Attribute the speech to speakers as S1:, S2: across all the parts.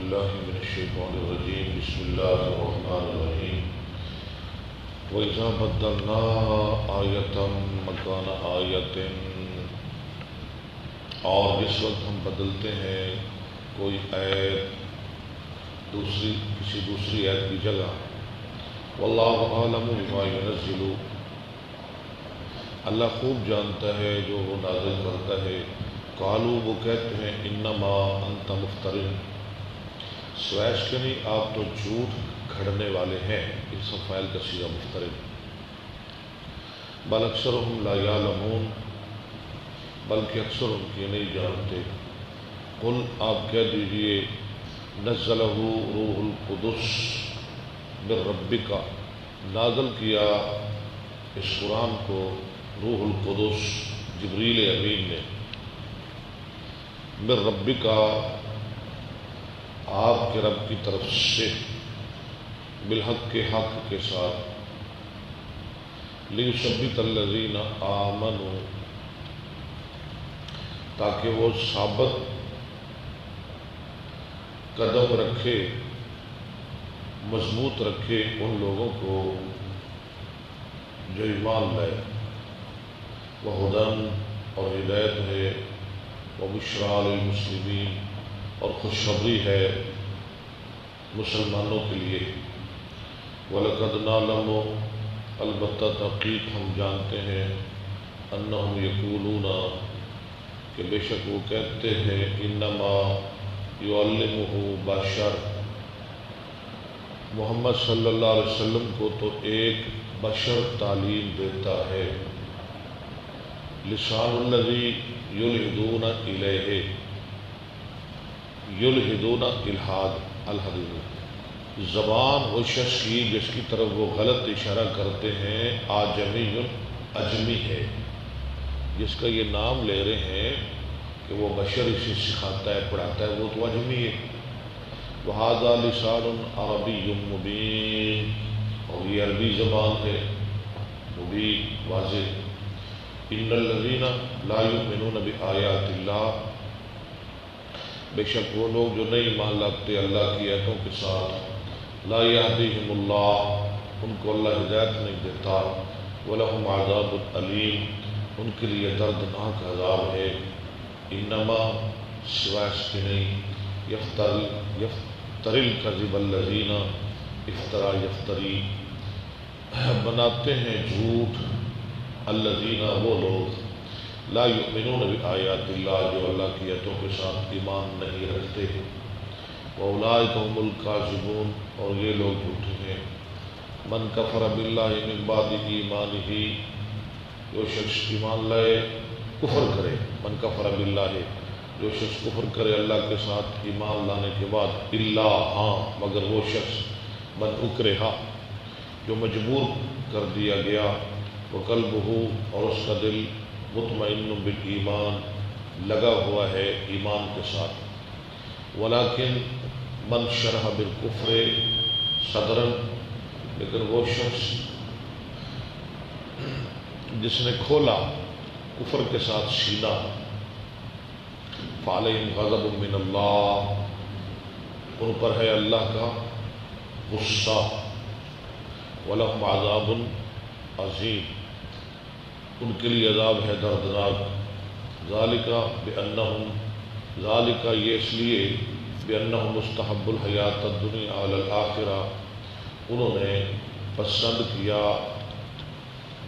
S1: بالله من الشيطان الرجيم بسم الله الرحمن الرحيم وإذا بدلنا آية مكان آية اور جس وقت ہم بدلتے ہیں کوئی آیت کسی دوسری آیت کی جگہ واللہ عالم بما ينزل اللہ خوب جانتا ہے جو وہ نازل کرتا ہے قالوا وہ کہتے ہیں انما انت مفتر سوائش کے نہیں آپ تو جھوٹ گھڑنے والے ہیں اس فاعل کا صیغہ مفتر بل اکثرهم لا يعلمون بلکہ اکثر ان کی نہیں جانتے قل آپ کہہ دیجئے نزلہ روح القدس من ربک نازل کیا اس قرآن کو روح القدس جبریل امین نے من ربک آپ کے رب کی طرف سے بالحق کے حق کے ساتھ لیثبت الذین آمنوا تاکہ وہ ثابت قدم رکھے مضبوط رکھے ان لوگوں کو جو ایمان لائے وہدن اور ہدایت ہے وبشریٰ للمسلمین اور خوشخبری ہے مسلمانوں کے لیے وَلَقَدْ نَعْلَمُ البتہ تحقیق ہم جانتے ہیں انہم یقولون کہ بے شک وہ کہتے ہیں انما یعلمہ بشر محمد صلی اللہ علیہ وسلم کو تو ایک بشر تعلیم دیتا ہے لسان الذی یلحدون الیہ یلحدون الحاد الحدیث زبان وہ شخص کی جس کی طرف وہ غلط اشارہ کرتے ہیں آجمی اجمی ہے جس کا یہ نام لے رہے ہیں کہ وہ بشر اسے سکھاتا ہے پڑھاتا ہے وہ تو اجمی ہے وہذا لسان عربی مبین اور یہ عربی زبان ہے مبین واضح ان الذین لا یؤمنون بآیات اللہ بے شک وہ لوگ جو نہیں مان لاتے اللہ کی آیتوں کے ساتھ لا یہدیہم اللہ ان کو اللہ ہدایت نہیں دیتا ولہم عذاب علیم ان کے لیے دردناک عذاب ہے انما سوائے اس کے نہیں یفتری الکذب الذین افترا یفتری بناتے ہیں جھوٹ الذین وہ لوگ لا یؤمنون بآیات اللہ جو اللہ کی آیتوں کے ساتھ ایمان نہیں رکھتے وَأُولَٰئِكَ هُمُ الْكَاذِبُونَ اور یہ لوگ جھوٹے ہیں من کفر باللہ من بعد ایمانہ جو شخص ایمان لائے کفر کرے من کفر باللہ جو شخص کفر کرے اللہ کے ساتھ ایمان لانے کے بعد الا ہاں مگر وہ شخص من اکرہا جو مجبور کر دیا گیا وقلبہ اور اس کا دل مطمئن بالایمان لگا ہوا ہے ایمان کے ساتھ ولیکن من شرح بالکفر صدرا لیکن وہ شخص جس نے کھولا کفر کے ساتھ سینہ فعلیہم غضب من اللہ ان پر ہے اللہ کا غصہ ولہم عذاب عظیم ان کے لیے عذاب ہے دردناک ذالک بانہم ذالک یہ اس لیے بانہم مستحب الحیات الدنیا علی الآخرہ انہوں نے پسند کیا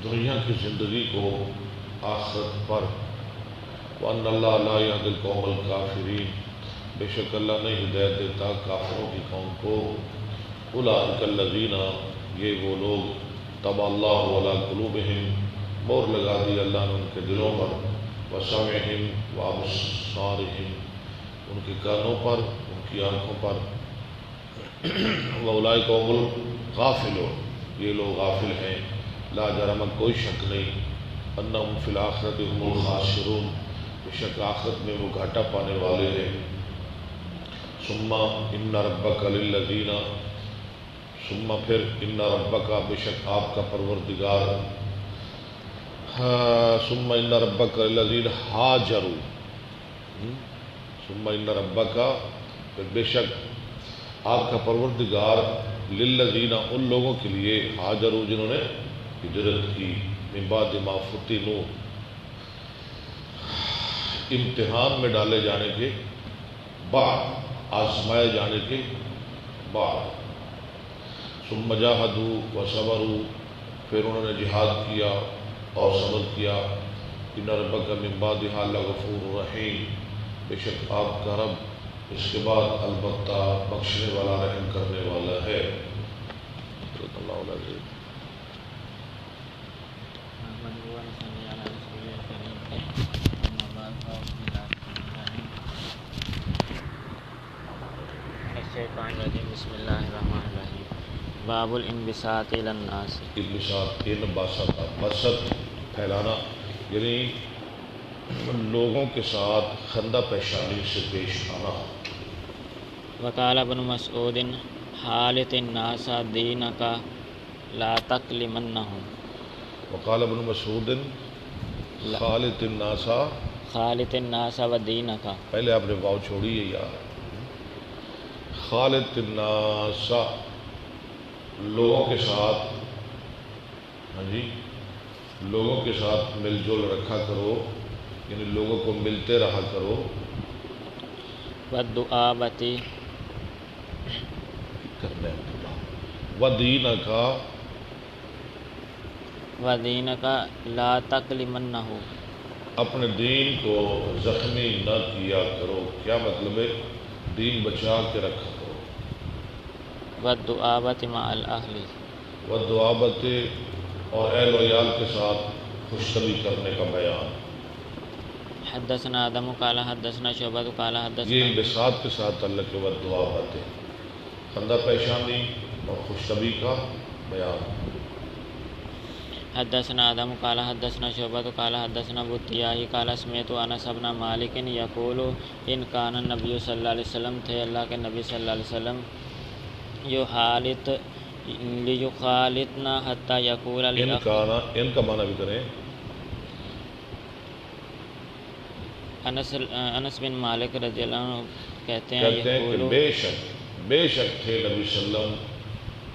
S1: دنیا کی زندگی کو آخرت پر وان اللہ لا یہدی القوم الکافرین بے شک اللہ نہیں ہدایت دیتا کافروں کی قوم کو اولئک الذین یہ وہ لوگ طبع اللہ علی قلوبہم مور لگا دی اللہ نے ان کے دلوں پر وسمعہم وابصارہم ان کے کانوں پر ان کی آنکھوں پر واولئک هم الغافلون یہ لوگ غافل ہیں لا جرم کوئی شک نہیں انہم فی الآخرۃ هم الخاسرون بے شک آخرت میں وہ گھاٹا پانے والے ہیں ثم ان ربک للذین ثم پھر ان ربک بے شک آپ کا پروردگار ثم ان ربک للذین ہاجروا ثم ان ربک پھر بے شک آپ کا پروردگار للذین ان لوگوں کے لیے ہاجروا جنہوں نے ہجرت کی من بعد ما فتنوا امتحان میں ڈالے جانے کے بعد آزمائے جانے کے بعد ثم جاہدوا وصبروا پھر انہوں نے جہاد کیا اور صبر کیا ان ربک من بعدھا لغفور رحیم بے شک آپ کا رب اس کے بعد البتہ بخشنے والا رحم کرنے والا ہے صدق اللہ العظیم
S2: بسم اللہ الرحمن الرحیم باب الانبساط الی الناس
S1: انبساط انبساط بسط پھیلانا یعنی لوگوں کے ساتھ خندہ پیشانی سے پیش آنا
S2: وقال ابن مسعود حالت الناس دینک لا تکلمنہم
S1: وقال ابن مسعود خالط الناس
S2: خالط الناس و دینک
S1: پہلے آپ نے واو چھوڑی ہے یار خالط الناس لوگوں کے ساتھ ہاں جی لوگوں کے ساتھ مل جل رکھا کرو یعنی لوگوں کو ملتے رہا کرو
S2: والدعابتی ودینک لا تکلمنہ
S1: اپنے دین کو زخمی نہ کیا کرو کیا مطلب ہے دین بچا کے رکھا کرو
S2: والدعابت مع الاہل
S1: والدعابت اور اہل و عیال کے ساتھ خوش طبی کرنے کا بیان
S2: حدثنا آدم قال حدثنا شعبہ قال
S1: یہ
S2: حدثنا
S1: انبساط کے ساتھ تعلق ہے والدعابت خندہ پیشانی اور خوش طبی کا بیان
S2: حدثنا آدم قال حدثنا شعبہ قال حدثنا ابو التیاہی قال سمعت انس بن مالک یقول ان کان النبی صلی اللہ علیہ وسلم تھے اللہ کے نبی صلی اللہ علیہ وسلم لیخالطنا حتی یقول
S1: ان کا معنی بھی کریں
S2: انس بن مالک رضی اللہ عنہ کہتے ہیں
S1: کہ بے شک تھے نبی صلی اللہ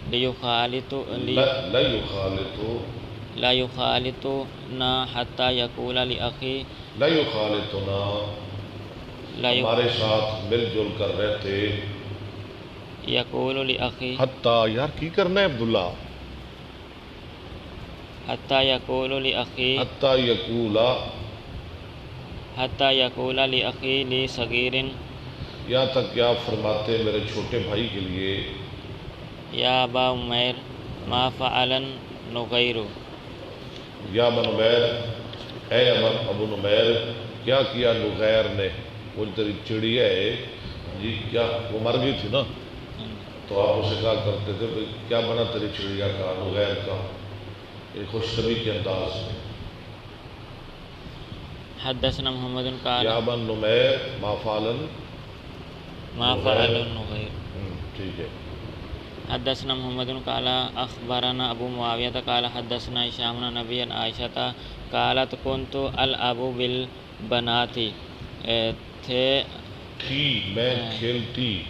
S1: علیہ وسلم
S2: لا یخالطنا حتی یقول لأخی
S1: لا یخالطنا ہمارے ساتھ مل جل کر رہتے
S2: یقول لأخی
S1: حتی یار کی کرنا ہے عبداللہ
S2: حتی یقول لأخی
S1: حتی
S2: یقول لأخی لی صغیر
S1: یہاں تک کیا فرماتے میرے چھوٹے بھائی کے لیے
S2: یا ابا عمیر ما فعل نغیر
S1: یا ابن عمیر اے ابو نمیر کیا کیا نغیر نے وہ تیری چڑیا ہے جی کیا وہ مر گئی تھی نا تو آپ اسے کہا کرتے تھے بھئی کیا بنا تیری چڑیا کا نغیر کا ایک خوش طبی کے انداز میں
S2: حدثنا محمد قال
S1: یا ابن نمیر ما فعل
S2: نغیر
S1: ٹھیک ہے
S2: حدثنا محمد قال اخبرنا ابو معاویہ قال حدثنا هشام بن نبی عائشہ قالت كنت العب بالبنات
S1: تھی میں کھیلتی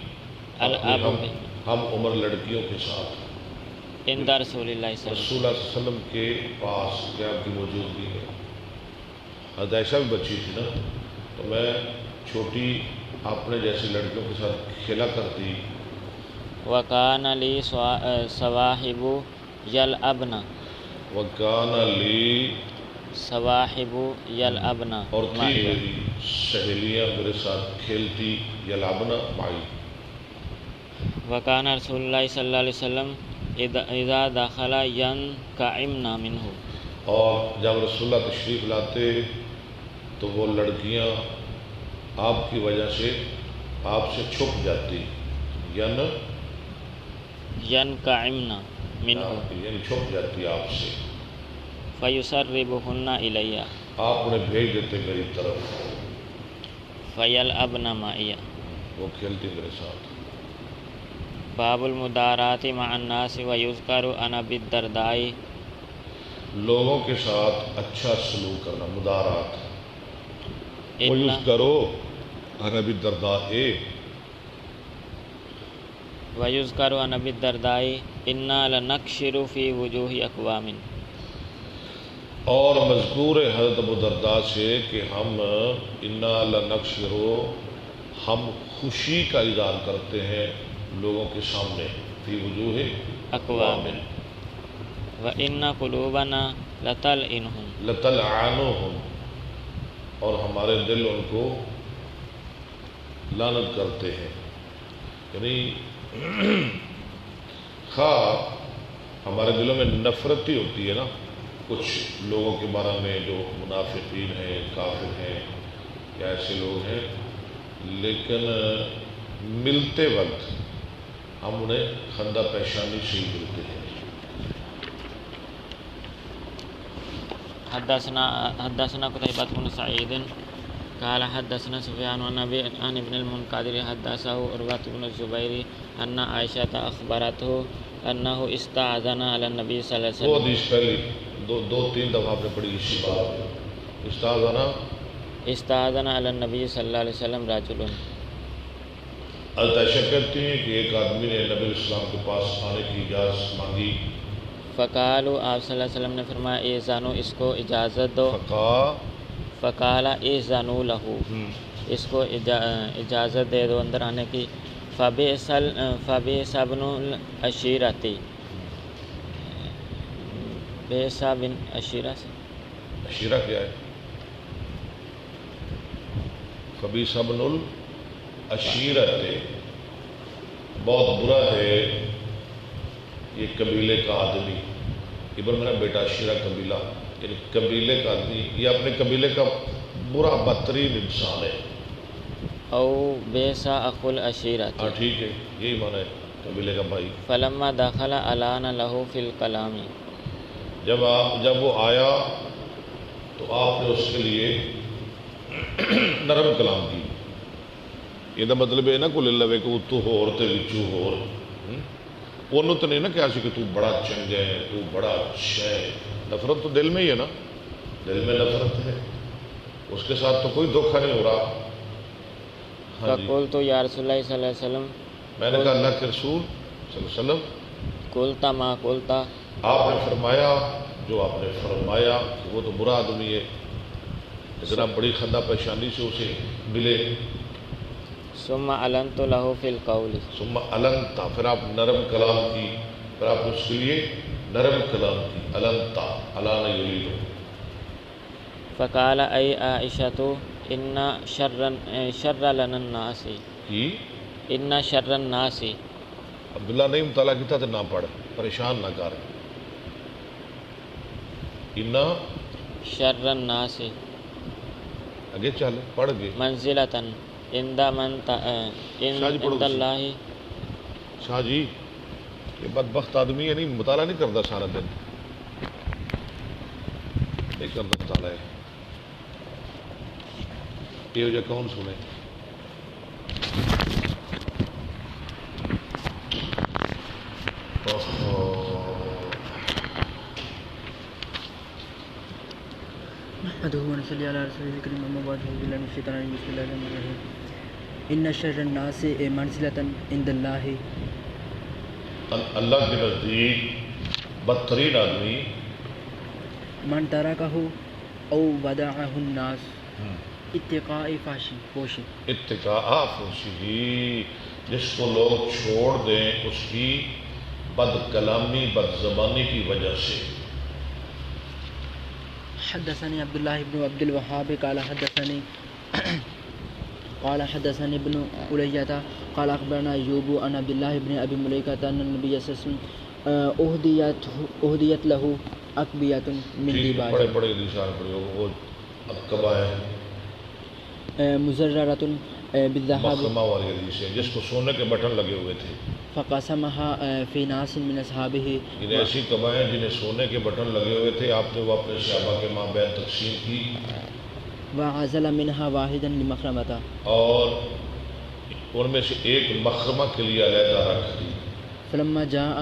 S2: العب
S1: ہم عمر لڑکیوں کے ساتھ
S2: عند رسول اللہ صلی
S1: رسول اللہ صلی اللہ علیہ وسلم کے پاس کیا آپ کی موجودگی ہے حضرت عائشہ بھی بچی تھی نا تو میں چھوٹی اپنے جیسی لڑکیوں کے ساتھ کھیلا کرتی
S2: وکان لی صواحب یلعبن
S1: وکان لی
S2: صواحب یلعبن
S1: اور تھی میری سہیلیاں میرے ساتھ کھیلتی یلعبن معی
S2: وکان رسول اللہ صلی اللہ علیہ وسلم اذا دخل ینکعمن منہ
S1: اور جب رسول اللہ تشریف لاتے تو وہ لڑکیاں آپ کی وجہ سے آپ سے چھپ جاتی
S2: ینکعمن منہ
S1: یعنی چھپ جاتی آپ سے
S2: فیسربہن الیہ
S1: آپ انہیں بھیج دیتے میری طرف
S2: فیلعبن معی
S1: وہ کھیلتی میرے ساتھ
S2: باب المدارات مع الناس ویذکر عن ابی الدرداء
S1: لوگوں کے ساتھ اچھا سلوک کرنا مدارات ویذکر عن ابی الدرداء
S2: وَيُذْكَرُ عَنْ أَبِي الدَّرْدَاءِ إِنَّا لَنَكْشِرُ فِي وُجُوهِ أَقْوَامٍ.
S1: اور مذکور ہے حضرت ابو درداء سے کہ ہم انا لنکشر، ہم خوشی کا اظہار کرتے ہیں لوگوں کے سامنے، فی وجوہ
S2: اقوام وَإِنَّ قُلُوبَنَا لَتَلْعِنُهُمْ،
S1: لتلعنہم، اور ہمارے دل ان کو لعنت کرتے ہیں. یعنی خواہ ہمارے دلوں میں نفرت ہی ہوتی ہے نا کچھ لوگوں کے بارے میں جو منافقین ہیں، کافر ہیں یا ایسے لوگ ہیں، لیکن ملتے وقت ہم انہیں خندہ پیشانی سے ہی ملتے ہیں.
S2: حدثنا قتيبة بن سعيد قال حدثنا سفيان عن ابن المنقدر حدثه عروة بن الزبير أن عائشة أخبرته أنه استأذن على النبي صلى الله عليه
S1: وہ
S2: وسلم.
S1: حدیث پہلی دو تین دفعہ آپ نے پڑھی اسی بات میں.
S2: استأذن على النبي صلى الله عليه وسلم رجل.
S1: حضرت عائشہ کہتی ہیں کہ ایک آدمی نے نبی علیہ السلام کے پاس آنے کی اجازت مانگی.
S2: فقالوا، آپ صلی اللہ علیہ وسلم نے فرمایا اذانو، اس کو اجازت دو. فقال اذانو لہو، اس کو اجازت دے دو اندر آنے کی. فبئس ابن العشیرتی، بئس بن عشیرہ سے
S1: عشیرہ کیا ہے؟ خبیث ابن العشیرت، بہت برا ہے یہ قبیلے کا آدمی. ابن میرا بیٹا عشیرہ قبیلہ، یعنی قبیلے کا آدمی، یہ اپنے قبیلے کا برا بدترین انسان ہے.
S2: او بیسا اخو العشیرت.
S1: ہاں ٹھیک ہے، یہی معنی ہے قبیلے کا بھائی.
S2: فلما دخل علان لہو فی الکلام،
S1: جب وہ آیا تو آپ نے اس کے لیے نرم کلام کی. یہ مطلب ہے نا کل اللہ کہ تو ہور تے وچو ہور، انہوں تو نہیں نا کہا سی کہ تو بڑا چنگا ہے، تو بڑا اچھا ہے. نفرت تو دل میں ہی ہے نا، دل میں نفرت ہے، اس کے ساتھ تو کوئی دھوکہ نہیں ہو رہا.
S2: فقلت یا رسول اللہ صلی اللہ علیہ وسلم،
S1: میں نے کہا اللہ کے رسول صلی اللہ علیہ وسلم،
S2: قلتا ما قلتا،
S1: آپ نے فرمایا جو آپ نے فرمایا. وہ تو برا آدمی ہے، لیکن آپ بڑی خندہ پیشانی سے اسے ملے.
S2: ثم علنت له فی القول،
S1: ثم علنتا، پھر آپ نرم کلام کی، پھر آپ اس کے لیے نرم کلام کی. علنتا، علان یرید.
S2: فقال ای عائشۃ ان شر لنا الناس، ان شر الناس.
S1: عبداللہ نہیں مطالعہ کیا تو نہ پڑھ، پریشان نہ کر. ان
S2: شر الناس
S1: آگے چل پڑھ گئے.
S2: منزلۃ عند اللہ.
S1: شاہ جی یہ بدبخت آدمی ہے، نہیں مطالعہ نہیں کرتا سارا دن، نہیں کرتا مطالعہ ہے. یہ وجہ کون سنے؟
S3: نحمده ونصلي على رسوله الكريم، اما بعد فاعوذ بالله من الشيطان الرجيم، بسم الله الرحمن الرحيم. ان شر الناس منزلة عند الله،
S1: اللہ کے نزدیک بدترین آدمی
S3: من تركه او ودعه الناس اتقاء فحش،
S1: اتقاء فحشہ، جس کو لوگ چھوڑ دیں اس کی بد کلامی بد زبانی کی وجہ سے.
S3: حدثني عبد الله بن عبد الوهاب قال حدثني ابن ألية قال أخبرنا أيوب عن عبد الله بن أبي مليكة أن النبي صلى الله عليه وسلم أهديت له أكبية من ديباج
S1: بڑے نشان پڑے وہ اکبا ہے
S3: مزررة بالذهب،
S1: مخرمہ والی حدیث ہے جس کو سونے کے بٹن لگے ہوئے تھے.
S3: فقسمها في ناس من أصحابه،
S1: انہیں ایسی کبائیں جنہیں سونے کے بٹن لگے ہوئے تھے، آپ نے وہ اپنے صحابہ کے مابین تقسیم کی.
S3: وعزل منها واحدا لمخرمة،
S1: اور ان میں سے ایک مخرمہ کے لیے علیحدہ رکھ دی.
S3: فلما جاء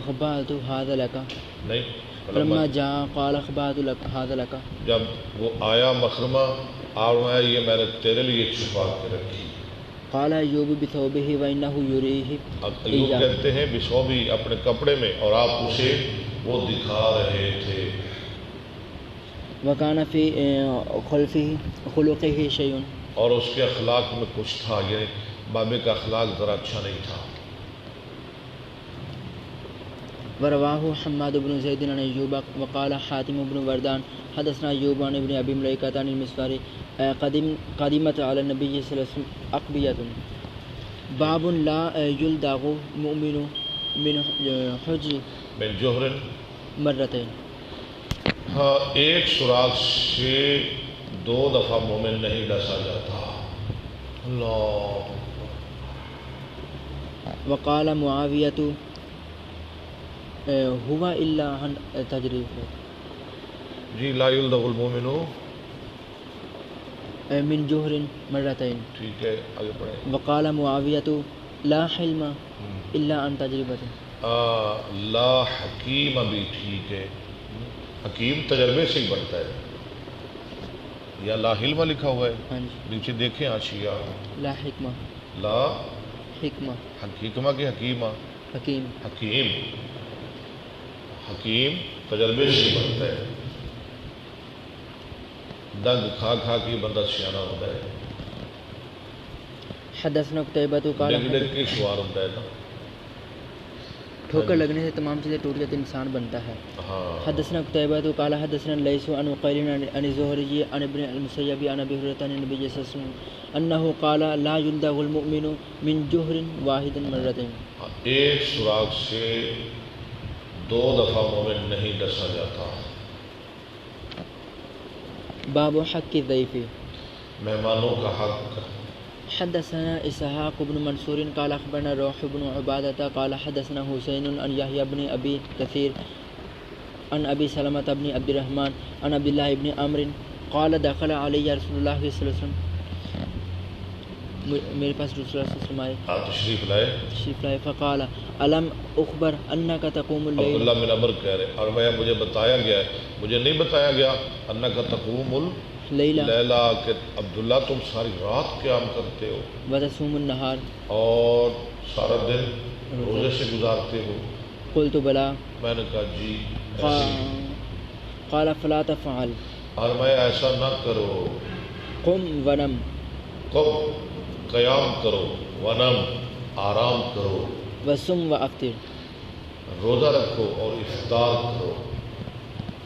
S3: خبأت هذا لك،
S1: نہیں
S3: فلما جاء قال خبأت هذا لك،
S1: جب وہ آیا مخرمہ اور میں یہ میں نے تیرے لیے چھپا کے رکھی.
S3: قال ایوب بثوبہ وانہ یریہ
S1: ایوب کہتے ہیں بثوبہ اپنے کپڑے میں اور آپ اسے وہ دکھا رہے تھے.
S3: وکان فی خلفہ خلقہ شیء
S1: اور اس کے اخلاق میں کچھ تھا، یعنی بابے کا اخلاق ذرا اچھا نہیں تھا.
S3: ورواہ حماد بن زید عن ایوب وقال حاتم بن وردان حدثنا ایوب عن ابن ابی ملیکۃ عن المسور قدمت علی النبی صلی اللہ علیہ وسلم اقبیۃ باب لا یلدغ مؤمن من حجر
S1: من جوہر
S3: مرتين.
S1: ہاں، ایک سوراخ سے 2 دفعہ مومن نہیں ڈسا جاتا. اللہ.
S3: وقال معاویۃ هو الا عن تجریف.
S1: جی لا یلدغ المؤمن.
S3: من جوہر مرتين.
S1: ٹھیک ہے، آگے پڑھیں.
S3: وقال معاویۃ لا حلم الا عن تجربۃ.
S1: لا حکیم بھی ٹھیک ہے، حکیم تجربے سے ہی بنتا ہے. یا لا حلم لکھا ہوا ہے،
S3: ہاں جی.
S1: نیچے دیکھیں آشیا.
S3: لا حکمہ.
S1: لا
S3: حکمہ.
S1: حکمہ کی حکیمہ.
S3: حکیم.
S1: حکیم. حکیم تجربے سے ہی بنتا ہے. دنگ کھا کھا کے بندہ سیانا ہوتا ہے.
S3: حدثنا قتیبہ قال
S1: ڈگ ڈگ کے سوار ہوتا ہے نا.
S3: ٹھوکر لگنے سے تمام چیزیں ٹوٹ جاتی، انسان بنتا ہے. حدثنا قتیبہ قال حدثنا لیث عن عقیل عن الزہری عن ابن المسیب عن ابی ہریرہ عن النبی صلی اللہ علیہ وسلم انہ قال لا یلدغ المؤمن من جوہر واحد مرتين.
S1: ایک سوراخ سے 2 دفعہ مومن نہیں ڈسا جاتا.
S3: باب حق الضیف.
S1: مہمانوں کا حق.
S3: حدثنا اسحاق بن منصور قال اخبرنا روح بن عبادة قال حدثنا حسین عن یحیی بن ابی کثیر عن ابی سلمة بن عبد الرحمن عن عبد الله بن عمرو قال دخل علی رسول اللہ صلی اللہ علیہ وسلم. میرے پاس رسول اللہ صلی اللہ علیہ وسلم آئے.
S1: آپ تشریف لائے.
S3: تشریف لائے. فقال الم اخبر انک تقوم اللیل.
S1: عبداللہ بن عمر کہہ رہے اور میں مجھے بتایا گیا ہے، مجھے نہیں بتایا گیا انک تقوم اللیلہ کہ عبداللہ تم ساری رات قیام کرتے ہو
S3: وتصوم النہار
S1: اور سارا دن روزے سے گزارتے ہو.
S3: قلت بلا.
S1: میں نے کہا جی.
S3: قال فلا تفعل.
S1: اور میں ایسا نہ کرو.
S3: قم ونم.
S1: قم قیام کرو، ونم آرام کرو،
S3: وصم وافطر
S1: روزہ رکھو اور افطار کرو.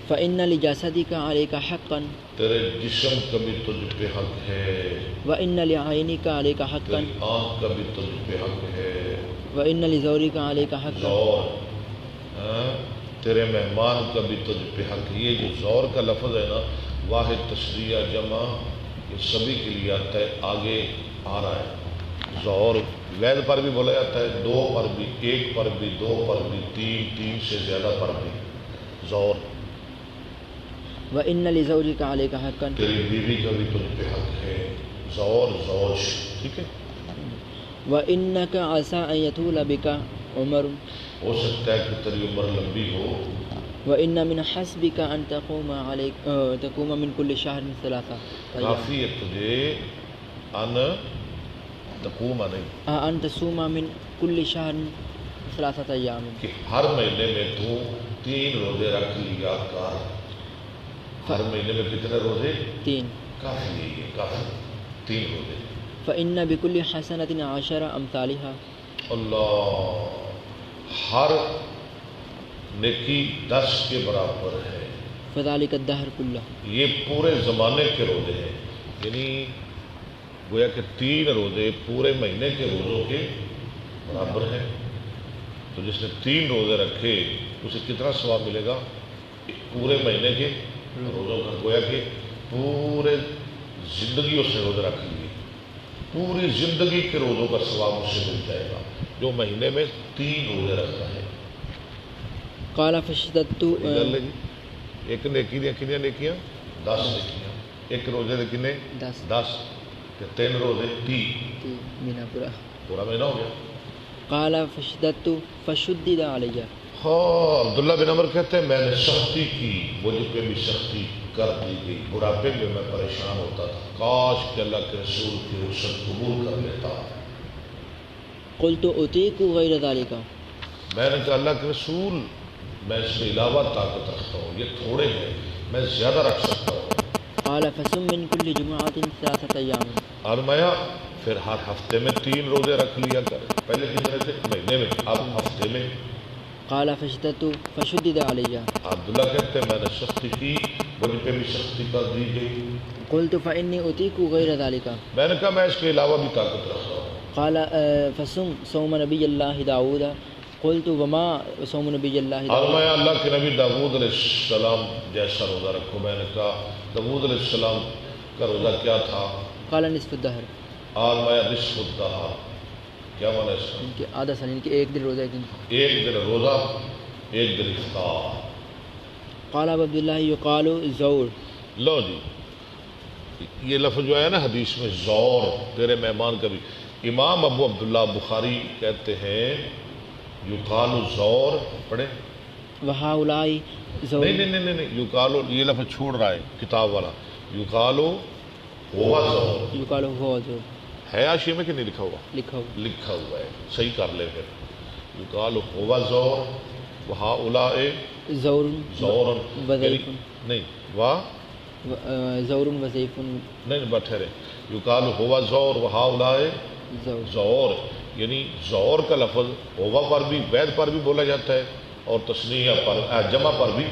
S3: فإن لجسدك عليك حقا.
S1: تیرے جسم کا بھی تجھ پہ حق ہے.
S3: وإن لعينك عليك حقا.
S1: تیری آنکھ کا بھی تجھ پہ حق ہے.
S3: وإن لزورك عليك حقا.
S1: زور تیرے مہمان کا بھی تجھ پہ حق ہے. یہ جو زور کا لفظ ہے نا، واحد تشریح جمع یہ سبھی کے لیے آتا ہے، آگے آ رہا ہے. زور وید پر بھی بولا جاتا ہے، 2 پر بھی، 1 پر بھی، 2 پر بھی، 3 سے زیادہ پر بھی. زور.
S3: وإن لزوجك عليك حقا.
S1: تیری بیوی کا بھی تجھ پہ حق ہے. زور زوج. ٹھیک ہے.
S3: وإنك عسى أن يطول بك عمر.
S1: ہو سکتا ہے کہ تیری عمر لمبی ہو.
S3: وإن من حسبك أن تقوم من كل شهر 3 أيام.
S1: کافی ہے تجھے ان تقوم نہیں،
S3: أن تصوم من كل شهر 3 أيام.
S1: کہ ہر مہینے میں تو 3 روزے رکھ لیا کر. ہر مہینے میں کتنے روزے؟ 3. کافی ہے یہ، کافی 3 روزے.
S3: فإن بكل حسنة 10 أمثالها.
S1: اللہ، ہر نیکی 10 کے برابر ہے.
S3: فذلك الدهر كله.
S1: یہ پورے زمانے کے روزے ہیں، یعنی گویا کہ 3 روزے پورے مہینے کے روزوں کے برابر ہیں. تو جس نے 3 روزے رکھے اسے کتنا ثواب ملے گا؟ پورے مہینے کے روزوں کا. گویا کہ پورے زندگی اس نے روزے رکھ لیے، پوری زندگی کے روزوں کا ثواب اس سے مل جائے گا جو مہینے میں 3 روزے رکھتا ہے.
S3: قال فشددت.
S1: ایک نیکی دیا کتنی نیکیاں؟ 10 نیکیاں. ایک روزے دے کتنے؟ 10. 3 روزے 30
S3: مہینہ پورا
S1: مہینہ ہو گیا.
S3: قال فشددت فشدد علی.
S1: ہاں عبداللہ بن عمر کہتے ہیں میں نے سختی کی، مجھ پہ بھی سختی کر دی گئی، بڑھاپے میں میں پریشان ہوتا تھا، کاش کہ اللہ کے رسول کی رخصت قبول کر لیتا۔
S3: قلت اطیق غیر ذالک،
S1: میں نے کہا اللہ کے رسول میں اس کے علاوہ طاقت رکھتا ہوں، یہ تھوڑے ہیں، میں زیادہ رکھ سکتا ہوں۔
S3: قال فصم من كل جمعة 3 أيام،
S1: فرمایا پھر ہر ہفتے میں 3 روزے رکھ لیا کر، پہلے کتنے تھے مہینے میں، اب ہفتے میں۔
S3: قال فشدد علی،
S1: عبداللہ کہتے ہیں میں نے سختی کی، مجھ پہ بھی سختی کر دی گئی۔
S3: قلت فإني أطيق غير ذلك،
S1: میں نے کہا میں اس کے علاوہ بھی طاقت رکھتا ہوں۔
S3: قال فصم صوم نبی اللہ داؤد، قلت وما صوم نبی اللہ داؤد،
S1: فرمایا اللہ کے نبی داؤد علیہ السلام جیسا روزہ رکھو۔ میں نے کہا داؤد علیہ السلام کا روزہ کیا تھا؟
S3: قال نصف الدہر،
S1: فرمایا نصف الدہر، کیا معنی ہے اس کا؟
S3: ان کے آدھا سال، ان کے ایک دن روزہ ایک دن۔
S1: ایک دن روزہ ایک دن افطار۔
S3: قال ابو عبداللہ یقال زور،
S1: لو جی یہ لفظ جو ہے نا حدیث میں زور، تیرے مہمان کا بھی، امام ابو عبداللہ بخاری کہتے ہیں یقال زور، پڑھیں
S3: وہؤلاء زور،
S1: نہیں یقال، یہ لفظ چھوڑ رہا ہے کتاب والا، یقال ہوا زور
S3: یقال ہوا زور،
S1: ہے حاشیے میں کہ نہیں لکھا ہوا؟
S3: لکھا ہوا،
S1: لکھا ہوا ہے، صحیح کر لے پھر، یقال ہوا زور وہؤلاء
S3: زور
S1: زور،
S3: وضیف،
S1: نہیں واہ
S3: زور وضیف،
S1: نہیں بٹھہرے، یقال ہوا زور وہؤلاء
S3: زور،
S1: زور، یعنی زور کا لفظ ہوا پر بھی، وید پر بھی بولا جاتا ہے، اور تثنیہ پر جمع پر بھی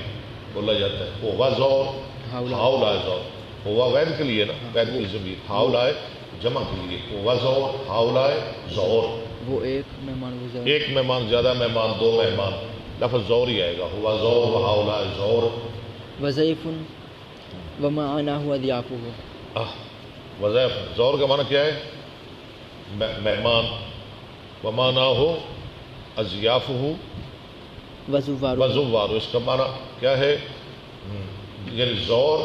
S1: بولا جاتا ہے۔ ہوا زور ہؤلاء زور، ہوا وید کے لیے نا، وید کی ضمیر، ہؤلاء جمع کے لیے، ہوا زور ہؤلاء زور،
S3: وہ ایک مہمان، وہ زور،
S1: ایک مہمان، زیادہ مہمان، 2 مہمان، لفظ زور ہی آئے گا، ہوا زور وہؤلاء زور۔
S3: وضیف ومعناہ اضیافہ،
S1: وظائف، زور کا معنی کیا ہے؟ مہمان، ومانا ہو اضیاف ہو
S3: وزوار،
S1: وزوار، اس کا معنی کیا ہے؟ یعنی زور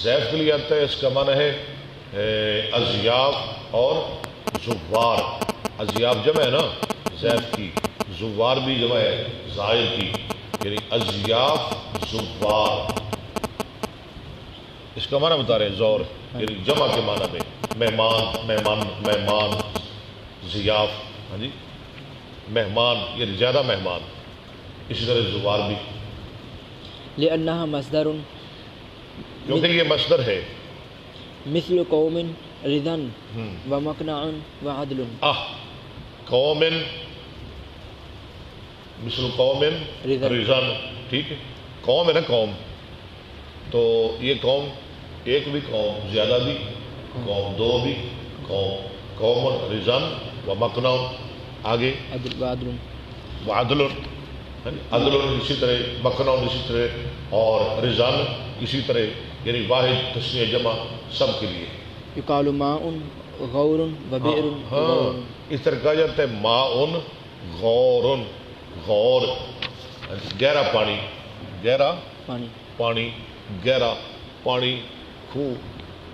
S1: ضیف کے لیے آتا ہے، اس کا معنی ہے اضیاف اور زوار، اضیاف جمع ہے نا ضیف کی، زوار بھی جمع ہے زائر کی، یعنی اضیاف زوار، اس کا معنی بتا رہے ہیں زور، یعنی جمع کے معنی میں مہمان ضیاف، ہاں جی مہمان یعنی زیادہ مہمان، اسی طرح زوار بھی،
S3: لأنها مصدر
S1: کیونکہ یہ مصدر ہے،
S3: مثل قوم رضا ومقنع وعدل،
S1: قوم مثل قوم رضا، ٹھیک ہے، قوم ہے نا قوم، تو یہ قوم ایک بھی قوم، زیادہ بھی قوم، 2 بھی قوم، قوم رضا ومقنع، آگے
S3: وعدل،
S1: وعدل، عدل اسی طرح، مقنع اسی طرح، اور رضا اسی طرح، یعنی واحد تثنیہ جمع سب کے لیے۔
S3: یقال ماء غور وبئر غور،
S1: اس طرح کہا جاتا ہے ماء غور، غور گہرا پانی، گہرا
S3: پانی،
S1: پانی، گہرا پانی، خوہ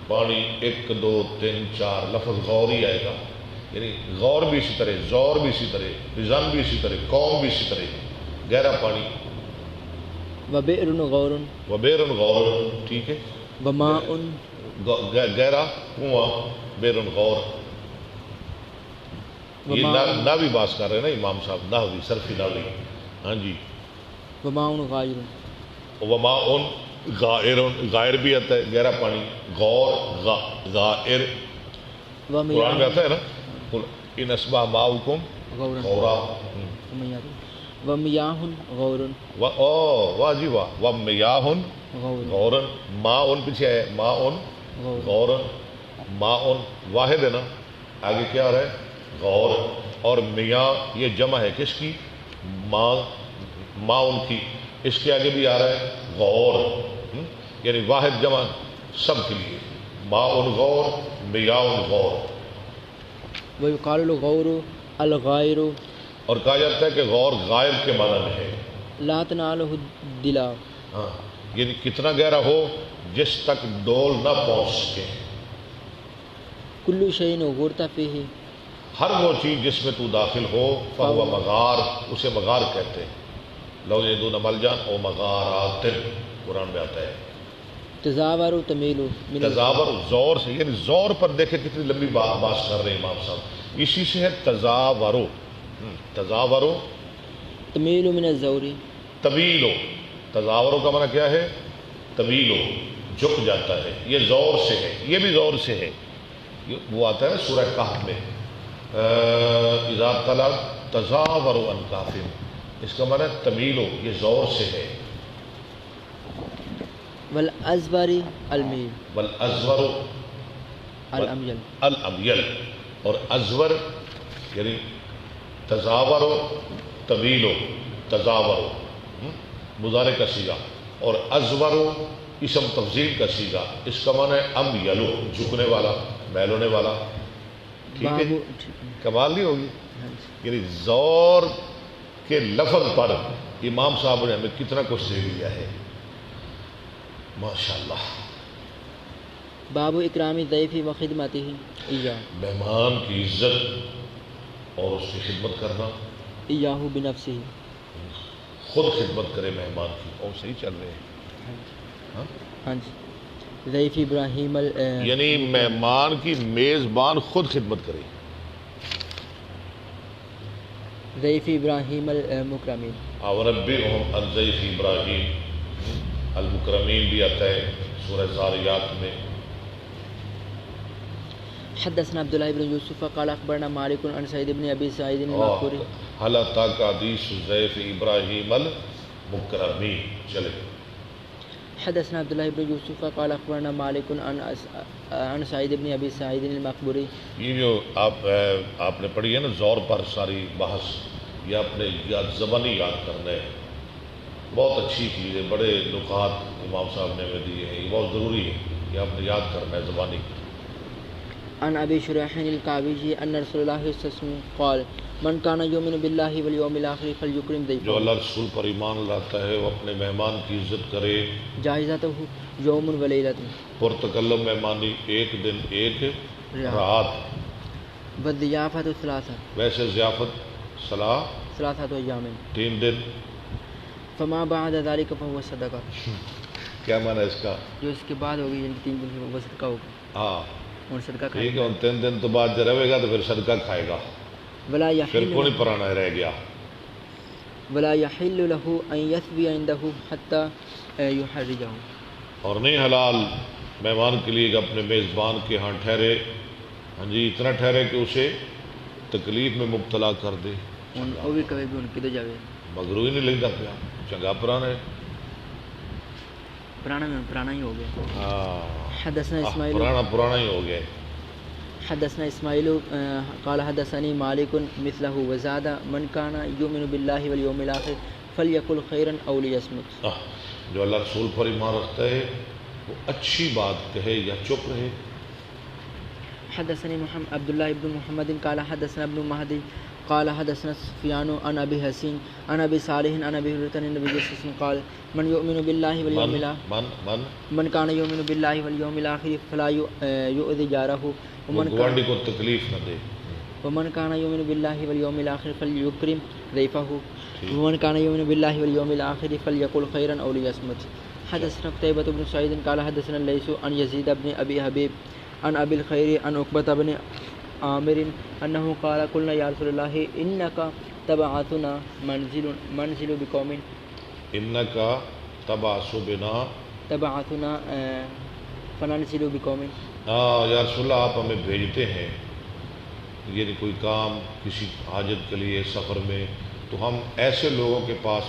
S1: پانی، 1 2 3 4 لفظ غور ہی آئے گا، یعنی غور بھی اسی طرح، زور بھی اسی طرح، رضان بھی اسی طرح، قوم بھی اسی طرح، گہرا پانی،
S3: وبئر غور،
S1: وبیر غور، ٹھیک ہے،
S3: وماء
S1: گہرا کنواں، بیر غور، یہ ناوی باس کر رہے ہیں نا امام صاحب، ناوی صرفی ناوی، ہاں جی،
S3: وماء غائر،
S1: وماء غائر، غائر بھی آتا ہے گہرا پانی، غور غائر، قرآن میں آتا ہے نا، ان اصبح ماؤکم غورا،
S3: ومیاہ غور،
S1: واہ جی واہ، ومیاہ غورن، ماء پیچھے ہے، ماء غورن، ماء واحد ہے نا، آگے کیا آ رہا ہے؟ غور، اور میاں یہ جمع ہے کس کی؟ ماء کی، اس کے آگے بھی آ رہا ہے غور، یعنی واحد جمع سب کے لیے، ماء غور، میاں غور،
S3: ویقال الغور الغائر،
S1: اور کہا جاتا ہے کہ غور غائب کے معنی میں ہے،
S3: لا تنالہ الدلا،
S1: ہاں یعنی کتنا گہرا ہو جس تک ڈول نہ پہنچ سکے،
S3: کل شیء غرت فیہ،
S1: ہر وہ چیز جس میں تو داخل ہو، فہو مغار، اسے مغار کہتے ہیں، لو یجدون ملجان او مغارات، قرآن میں آتا ہے.
S3: تزاور تمیل من
S1: تزاور زور سے، یعنی زور پر دیکھیں کتنی لمبی بات کر رہے ہیں امام صاحب. اسی سے ہے تزاورو. تزاورو
S3: تمیل من الزوری.
S1: طویلو، تزاورو کا معنی کیا ہے؟ طویلو، جھک جاتا ہے. یہ زور سے ہے، یہ بھی زور سے ہے. وہ آتا ہے سورہ کہف میں اذا طلع تزاوروا عن کہف، اس کا معنی طویلو، یہ زور سے ہے.
S3: والازور المیل.
S1: والازور
S3: الامیل.
S1: الامیل. اور ازور یعنی تزاورو طویلو، تزاورو مضارع کا صیغہ، اور ازورو اسم تفضیل کا صیغہ. اس کا معنی ہے امیلو، جھکنے والا، میل ہونے والا. ٹھیک ہے، کمال نہیں ہوگی. یعنی زور کے لفظ پر امام صاحب نے ہمیں کتنا کچھ دے دیا ہے، ماشاءاللہ.
S3: باب اکرام الضیف و خدمتہ ایاہ.
S1: مہمان کی عزت اور اس کی خدمت کرنا.
S3: ایاہ بنفسہ.
S1: خود خدمت کرے مہمان کی. اور صحیح چل رہے ہیں.
S3: ہاں جی. ضیف ابراہیم
S1: یعنی مہمان کی میزبان خود خدمت کرے.
S3: ضیف ابراہیم المکرمین.
S1: اور ربِّهُمْ عن ضیف ابراہیم المکرمین بھی آتا ہے سورہ زاریات میں.
S3: حدثنا عبداللہ بن یوسف قال اخبرنا مالک عن سعید بن ابی سعید المقبوری.
S1: هل اتاک حدیث ضیف ابراہیم المکرمین. چلے.
S3: حدثنا عبداللہ بن یوسف قال اخبرنا مالک عن سعید بن ابی سعید المقبوری.
S1: یہ جو آپ نے پڑھی ہے نا زور پر ساری بحث، یہ اپنے زبانی یاد کرنا ہے. بہت اچھی چیز ہے، بڑے نکات امام صاحب نے ہمیں دیے ہیں، یہ بہت ضروری ہے، یہ آپ نے یاد کرنا ہے زبانی.
S3: عن ابی شریح الکعبی ان رسول اللہ صلی اللہ علیہ وسلم قال من کان یؤمن باللہ والیوم الآخر فلیکرم ضیفہ.
S1: جو اللہ رسول پر ایمان لاتا ہے وہ اپنے مہمان کی عزت کرے.
S3: جائزتہ یوم و لیلۃ.
S1: پرتکلم مہمانی ایک دن ایک رات.
S3: والضیافۃ ثلاثہ.
S1: ویسے ضیافت
S3: ثلاثۃ ایام.
S1: 3 دن.
S3: فما بعد ذلك فهو صدقہ.
S1: کیا معنی ہے اس کا؟
S3: جو اس کے بعد ہوگی یعنی 3 دن کے وہ صدقہ ہوگا.
S1: ہاں
S3: اور صدقہ کھائے
S1: ٹھیک ہے. ان 3 دن تو بعد جب رہے گا تو پھر صدقہ کھائے گا،
S3: ولا
S1: پھر
S3: یحل
S1: کون پرانا رہ گیا.
S3: ولا یحل له ان یثوی عنده حتى یحرجہ.
S1: اور نہیں حلال مہمان کے لیے کہ اپنے میزبان کے ہاں ٹھہرے، ہاں جی اتنا ٹھہرے کہ اسے تکلیف میں مبتلا کر دے.
S3: وہ بھی کبھی بھی ان کی تو جاوے
S1: مگرو ہی نہیں لگتا پیا، چنگا پرانا ہے.
S3: پرانا ہی ہو گیا.
S1: ہاں
S3: حدثنا اسماعیل
S1: پرانا ہی ہو گیا.
S3: حدثنا اسماعیل قال حدثني مالك مثله وزاد من كان يؤمن بالله واليوم الاخر فليقل خيرا او ليصمت.
S1: جو اللہ رسول پر ایمان رکھتا ہے وہ اچھی بات کہے یا چپ رہے.
S3: حدثني عبد الله بن محمد قال حدثنا ابن مهدي قال حدثنا سفيان عن ابي حسين عن ابي صالح عن ابي هريره عن النبي صلى الله عليه وسلم قال من يؤمن بالله واليوم الاخر من كان يؤمن بالله واليوم الاخر فلا يؤذي جاره
S1: گوانڈی کو تکلیف نہ دے.
S3: ومن كان يؤمن بالله واليوم الاخر فليكرم ضيفه ومن كان يؤمن بالله واليوم الاخر فليقل خيرا او ليصمت. حدثنا قتيبة بن سعيد قال حدثنا الليث عن يزيد بن ابي حبيب عن ابي الخير عن عقبة بن عامر انه قال قلنا يا رسول الله انك تبعثنا منزل بقوم
S1: انك تبعث بنا
S3: تبعثنا فننزل بقوم.
S1: یا رسول اللہ آپ ہمیں بھیجتے ہیں یعنی کوئی کام کسی حاجت کے لیے سفر میں، تو ہم ایسے لوگوں کے پاس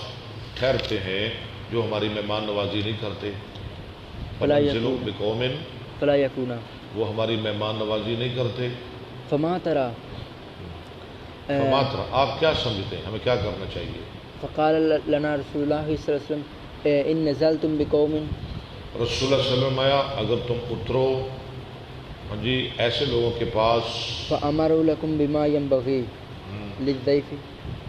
S1: ٹھہرتے ہیں جو ہماری مہمان نوازی نہیں کرتے. فننزل بقوم
S3: فلا یکونا،
S1: وہ ہماری مہمان نوازی نہیں کرتے.
S3: فما ترى
S1: آپ کیا سمجھتے ہیں ہمیں کیا کرنا چاہیے؟
S3: فقال لنا رسول اللہ صلی اللہ علیہ وسلم ان نزلتم بقوم.
S1: رسول اللہ صلی اللہ علیہ وسلم آیا اگر تم اترو ہاں جی ایسے لوگوں کے پاس
S3: فامروا لكم بما ينبغي للضيف،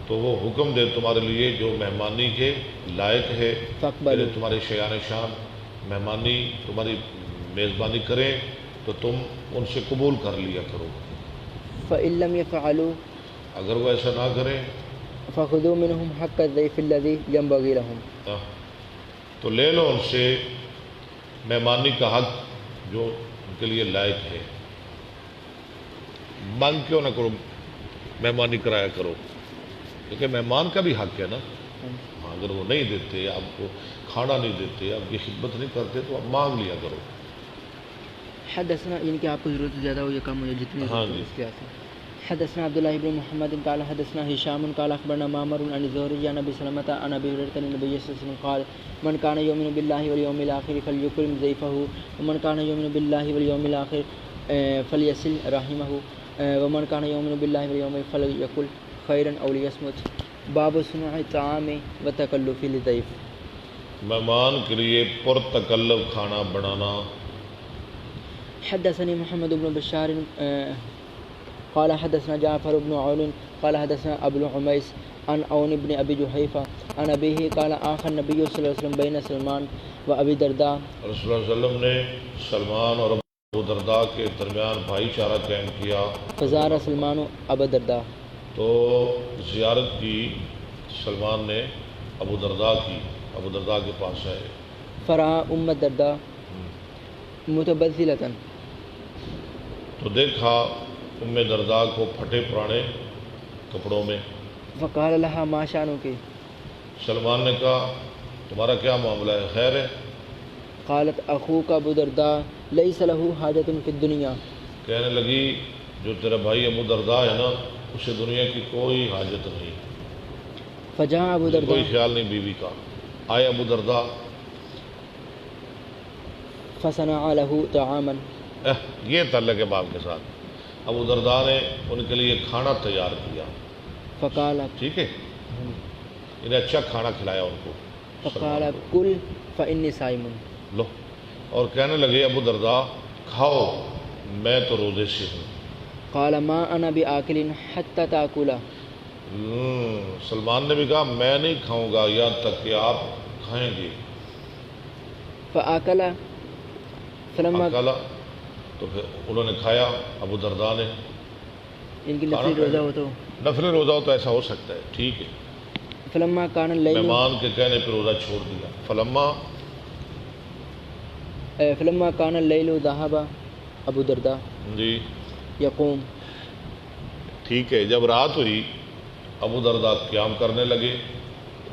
S1: تو وہ حکم دے تمہارے لیے جو مہمانی کے لائق ہے،
S3: فاقبلوا،
S1: تمہارے شیان شان مہمانی تمہاری میزبانی کریں تو تم ان سے قبول کر لیا کرو.
S3: فإن لم يفعلوا،
S1: اگر وہ ایسا نہ کریں
S3: فخذوا منهم حق الضيف الذي ينبغي لهم.
S1: تو لے لو ان سے مہمانی کا حق جو ان کے لیے لائق ہے. مانگ کیوں نہ کرو، مہمانی کرایا کرو، کیونکہ مہمان کا بھی حق ہے نا. اگر وہ نہیں دیتے، آپ کو کھانا نہیں دیتے، آپ کی خدمت نہیں کرتے، تو آپ مانگ لیا کرو.
S3: حدثنا یعنی کہ آپ کو ضرورت زیادہ ہو یا کم ہو یا جتنی ضرورت ہو اس کے آتے. حدثنا عبد الله بن محمد قال حدثنا هشام قال اخبرنا معمر عن الزهري عن ابي سلمة عن ابي هريرة عن النبي صلى الله عليه وسلم قال من كان يؤمن بالله واليوم الاخر فليكرم ضيفه ومن كان يؤمن بالله واليوم الاخر فليصل رحمه ومن كان يؤمن بالله واليوم فليقل خيرا او ليصمت. باب صنع الطعام وتكلف للضيف.
S1: مہمان کے لیے پرتکلف کھانا بنانا.
S3: حدثني محمد بن بشار قال حدثنا جعفر بن عون قال حدثنا ابو العميس عن عون بن ابي جحيفة عن ابيه قال آخى النبي صلى الله عليه وسلم بين سلمان وابي الدرداء.
S1: رسول اللہ صلی اللہ علیہ وسلم نے سلمان اور ابو درداء کے درمیان بھائی چارہ قائم کیا.
S3: فزار سلمان ابو الدرداء.
S1: تو زیارت کی سلمان نے ابو درداء کی، ابو درداء کے پاس ہے.
S3: فرأى ام الدرداء متبذلة.
S1: تو دیکھا ام درداء کو پھٹے پرانے کپڑوں میں.
S3: فقال لها ما شأنك.
S1: سلمان نے کہا تمہارا کیا معاملہ ہے، خیر ہے؟
S3: قالت اخوك ابو الدرداء ليس له حاجة في الدنيا.
S1: کہنے لگی جو تیرا بھائی ابو درداء ہے نا، اسے دنیا کی کوئی حاجت نہیں،
S3: فجاء ابو
S1: کوئی
S3: الدرداء
S1: خیال نہیں بیوی کا. آئے ابو درداء،
S3: فصنع له طعاما.
S1: یہ تعلق ہے باپ کے ساتھ. ابو درداء نے ان کے لیے کھانا تیار کیا.
S3: فقال
S1: ٹھیک ہے، انہیں اچھا کھانا کھلایا ان کو.
S3: فقال كل فإني صائم.
S1: لو، اور کہنے لگے ابو درداء کھاؤ، میں تو روزے سے ہوں.
S3: قال ما انا بآكل حتى تأكل.
S1: سلمان نے بھی کہا میں نہیں کھاؤں گا یہاں تک کہ آپ کھائیں گے.
S3: فآكل فلما
S1: کھالا تو پھر انہوں نے کھایا. ابو درداء نے
S3: ان کی نفلی روزہ ہو تو
S1: نفل روزہ ہو تو ایسا ہو سکتا ہے، ٹھیک ہے.
S3: فلما كان الليل
S1: مہمان کے کہنے پہ روزہ چھوڑ دیا.
S3: فلما كان الليل ذهب ابو الدرداء
S1: جی
S3: يقوم.
S1: ٹھیک ہے، جب رات ہوئی ابو درداء قیام کرنے لگے،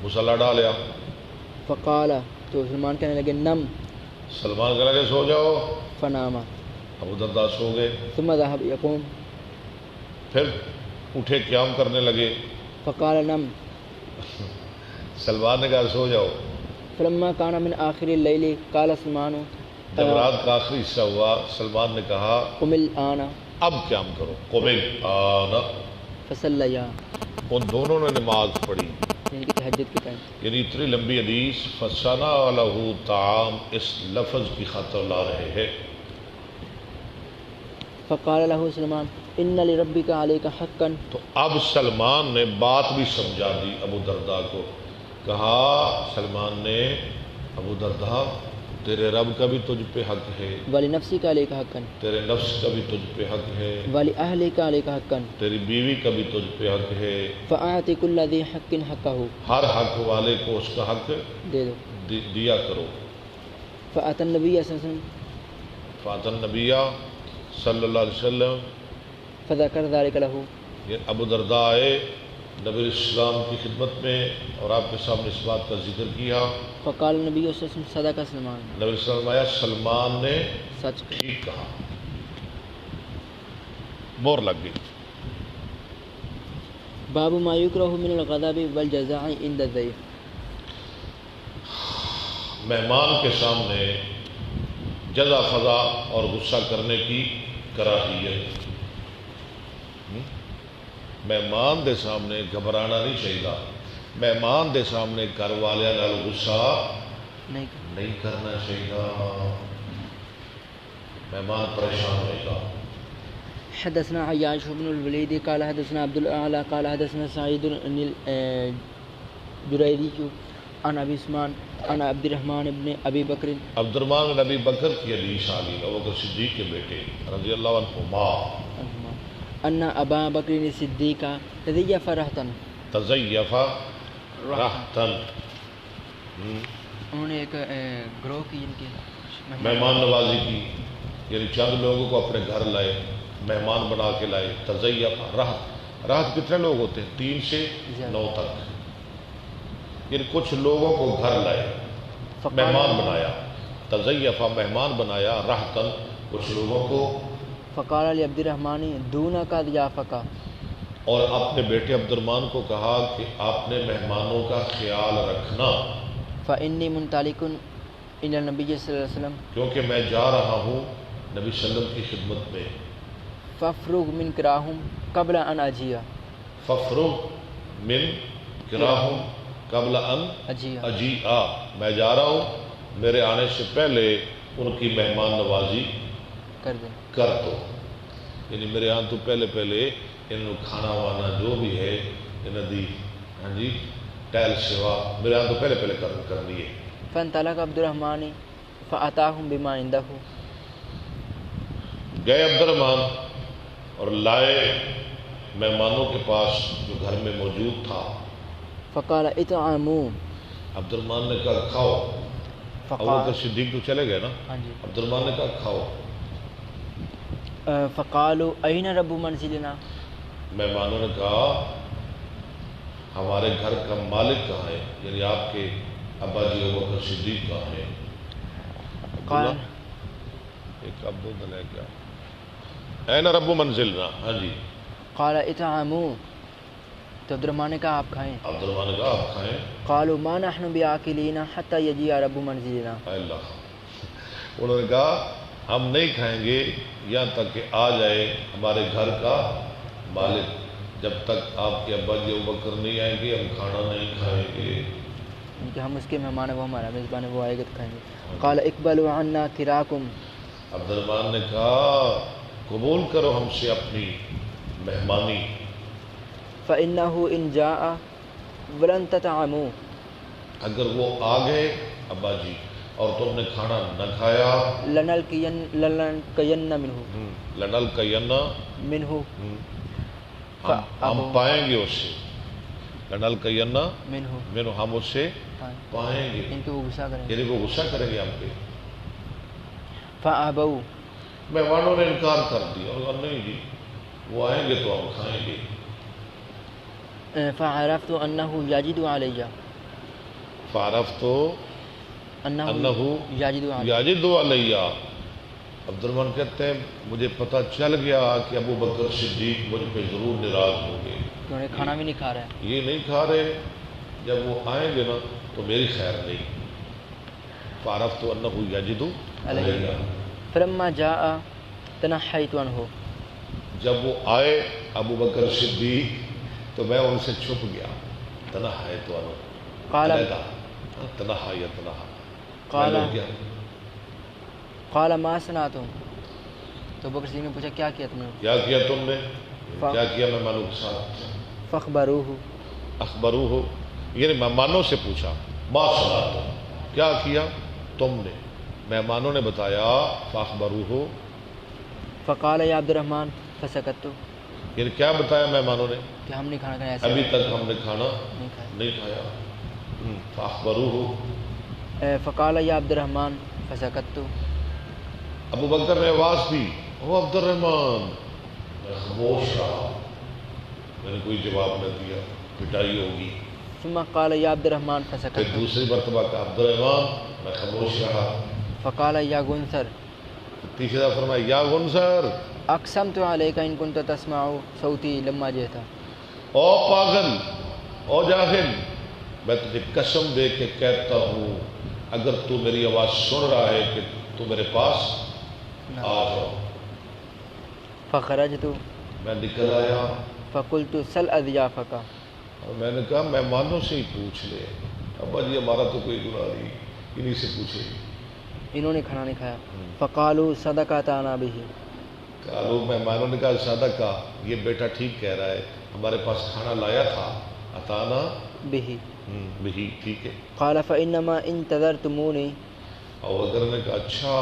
S1: مصلی ڈالیا.
S3: فقال تو سلمان کہنے لگے نم.
S1: سلمان کہنے لگے سو جاؤ.
S3: فنام.
S1: ابو درداء سو گئے.
S3: ثم ذهب يقوم.
S1: پھر اٹھے قیام کرنے لگے.
S3: فقال نم.
S1: سلمان نے کہا سو جاؤ.
S3: فلما كان من آخر الليل قال سلمان
S1: جب رات کا آخری حصہ ہوا سلمان نے کہا
S3: قم الآن.
S1: اب قیام کرو. قبل آنا.
S3: فصليا.
S1: ان دونوں نے نماز پڑھی.
S3: یعنی کہ تہجد کے ٹائم.
S1: یعنی اتنی لمبی حدیث فصنع له طعام اس لفظ کی خاطر لا رہے ہیں.
S3: فقال له سلمان ان لربك عليك حقا.
S1: تو اب سلمان نے بات بھی سمجھا دی ابو درداء کو. کہا سلمان نے ابو درداء تیرے رب کا بھی تجھ پہ حق ہے،
S3: ولنفسك عليك حقا.
S1: تیرے نفس کا بھی تجھ پہ حق ہے،
S3: ولأهلك عليك حقا.
S1: تیری بیوی کا بھی تجھ پہ حق ہے.
S3: فأعطي كل ذي حق حقه.
S1: ہر حق والے کو اس کا حق
S3: دے دو.
S1: دیا کرو.
S3: فأتى النبي صلى الله عليه وسلم
S1: فاتن نبی صلی اللہ علیہ وسلم.
S3: فذكر ذلك له.
S1: یہ ابو درداء آئے نبی اسلام کی خدمت میں اور آپ کے سامنے اس بات کا ذکر کیا.
S3: فقال النبي صلى الله عليه وسلم صدق سلمان.
S1: نبی السلام آیا سلمان نے
S3: سچ
S1: ٹھیک کہا. مور لگ گئی.
S3: باب ما يكره من الغضب والجزاء عند الضيف.
S1: مہمان کے سامنے جزا فضا اور غصہ کرنے کی کراہیت. مہمان دے سامنے گھبرانا نہیں چاہیے. مہمان دے سامنے گھر والے نال غصہ نہیں کرنا چاہیے. مہمان پریشان ہوئے گا.
S3: حدثنا عياش بن الوليد قال حدثنا عبد الأعلى قال حدثنا سعيد الجريري عن أبي عثمان عن عبد الرحمن بن أبي بكر.
S1: عبد الرحمن بن ابی بکر کی حدیث علی ابو بکر صدیق کے بیٹے رضی اللہ عنہما
S3: أن أبا بكر الصديق ضيف رهطا.
S1: تزیف رحتن،
S3: انہوں نے ایک گروہ کی جن کے
S1: مہمان نوازی کی، یعنی چند لوگوں کو اپنے گھر لائے، مہمان بنا کے لائے. تزیف رحت، رحت کتنے لوگ ہوتے ہیں؟ 3 سے 9 تک، یعنی کچھ لوگوں کو گھر لائے، مہمان بنایا. تزیف مہمان بنایا، رحتن کچھ لوگوں کو.
S3: فقال علی عبد الرحمن دونا کا ضیافہ،
S1: اور اپنے بیٹے عبد الرحمن کو کہا کہ آپ نے مہمانوں کا خیال رکھنا،
S3: فإنی منطلق الی النبی صلی اللہ علیہ وسلم،
S1: کیونکہ میں جا رہا ہوں نبی صلی اللہ علیہ وسلم کی خدمت میں.
S3: فافرغ من کراہم قبل ان اجیء،
S1: ففرغ من کراہم قبل ان اجیء، میں جا رہا ہوں، میرے آنے سے پہلے ان کی مہمان نوازی
S3: کر دیں.
S1: کر دو، یعنی میرے آن تو پہلے انہوں کھانا وانا جو بھی ہے انہوں دی، ہاں جی، ٹہل سوا میرے آن تو پہلے کرنی ہے.
S3: فانطلق عبد الرحمن فأتاهم بما عنده،
S1: گئے عبد الرحمن اور لائے مہمانوں کے پاس جو گھر میں موجود تھا.
S3: فقال اطعموا،
S1: عبد الرحمن نے کہا کھاؤ. ابوبکر صدیق تو چلے گئے نا،
S3: ہاں جی.
S1: عبد الرحمن نے کہا کھاؤ.
S3: فقالوا این رب منزلنا،
S1: مہمانوں نے کہا ہمارے گھر کا مالک کہاں ہے، یعنی آپ کے ابا جی ابوبکر صدیق کہاں ہے.
S3: قال
S1: ایک ابو دلے کیا این رب منزلنا، ہاں جی.
S3: قال اطعموا، تو عبد الرحمن نے کہا آپ کھائیں.
S1: عبد الرحمن نے کہا آپ کھائیں.
S3: قالوا ما نحن بآكلين حتى يجيء رب منزلنا،
S1: اللہ، انہوں نے کہا ہم نہیں کھائیں گے یہاں تک کہ آ جائے ہمارے گھر کا مالک. جب تک آپ کے ابا جی ابوبکر نہیں آئیں گے ہم کھانا نہیں کھائیں گے،
S3: کہ ہم اس کے مہمان ہیں، وہ ہمارا میزبان ہے، وہ آئے گا تو کھائیں گے. قال اقبلوا عنا کراکم،
S1: عبد الرحمن نے کہا قبول کرو ہم سے اپنی مہمانی.
S3: فإنه إن جاء ولن تطعموا،
S1: اگر وہ آ گئے ابا جی اور تم نے کھانا نہ کھایا،
S3: لنلقين منه،
S1: لنلقینا
S3: منه،
S1: ہم پائیں گے اس سے، لنلقینا
S3: منه،
S1: منہ ہم اس سے پائیں گے،
S3: ان کے وہ غصہ کریں گے.
S1: یعنی وہ غصہ کریں گے ہم پہ.
S3: فأبوا،
S1: مہمانوں نے انکار کر دیا اور کہا نہیں جی وہ آئیں گے تو ہم کھائیں گے.
S3: فعرفت أنه يجد علي،
S1: فعرفت انہ
S3: یاجد علی،
S1: یاجد علیہ. عبد الرحمن کہتے ہیں مجھے پتہ چل گیا کہ ابو بکر صدیق مجھ پہ ضرور ناراض ہوں گے،
S3: انہوں نے کھانا بھی نہیں کھا رہا ہے.
S1: یہ نہیں کھا رہے، جب وہ آئیں گے نا تو میری خیر نہیں. فعرفت انہ یاجد علیہ.
S3: فلما جاء تنحیت عنہ،
S1: جب وہ آئے ابو بکر صدیق تو میں ان سے چھپ گیا. تنحیت عنہ،
S3: قال قال ما صنعتم، تو بکر صدیق نے پوچھا کیا کیا تم نے؟
S1: کیا کیا تم نے؟ کیا کیا مہمانوں کے ساتھ؟
S3: فاخبروہ،
S1: اخبروہ، یعنی مہمانوں سے پوچھا ما صنعتم، کیا کیا تم نے؟ مہمانوں نے بتایا فاخبروہ،
S3: فقال یا عبد الرحمن فسکت،
S1: یعنی کیا بتایا مہمانوں نے؟
S3: کہ ہم نہیں کھانا کھایا، ایسا
S1: ابھی تک ہم نے کھانا
S3: نہیں کھایا.
S1: نہیں کھایا. فاخبروہ،
S3: فقال یا عبد الرحمن فسکت،
S1: ابو بکر نے آواز دی او عبد الرحمن، میں خاموش رہا، میں نے کوئی جواب نہ دیا، پٹائی ہوگی.
S3: ثم قال یا عبد الرحمن
S1: پھر
S3: فسکت،
S1: دوسری مرتبہ کہا عبد الرحمن، میں خاموش رہا.
S3: فقال یا گنثر،
S1: تیسری دفعہ فرمایا یا گنثر،
S3: اقسمت علیک ان کنت تسمع صوتی لما جئت،
S1: او پاگل، او جاہل، میں تجھے قسم دے کے کہتا ہوں اگر تو میری آواز سن رہا ہے کہ تو میرے پاس آ جاؤ.
S3: فخرجت،
S1: میں نکل آیا
S3: فقلت سل اضیافک،
S1: اور میں نے کہا مہمانوں سے ہی پوچھ لے، ابا جی ہمارا تو کوئی گناہ نہیں، انہی سے پوچھے.
S3: انہوں نے کھانا نہیں کھایا. فقالوا صدقتنا بہ،
S1: کالو، مہمانوں نے کہا صدقہ، یہ بیٹا ٹھیک کہہ رہا ہے، ہمارے پاس کھانا لایا تھا، عطانا
S3: بہ.
S1: بہی، ٹھیک ہے.
S3: قال فانما انتظرتمونی،
S1: اور اگر نے کہا اچھا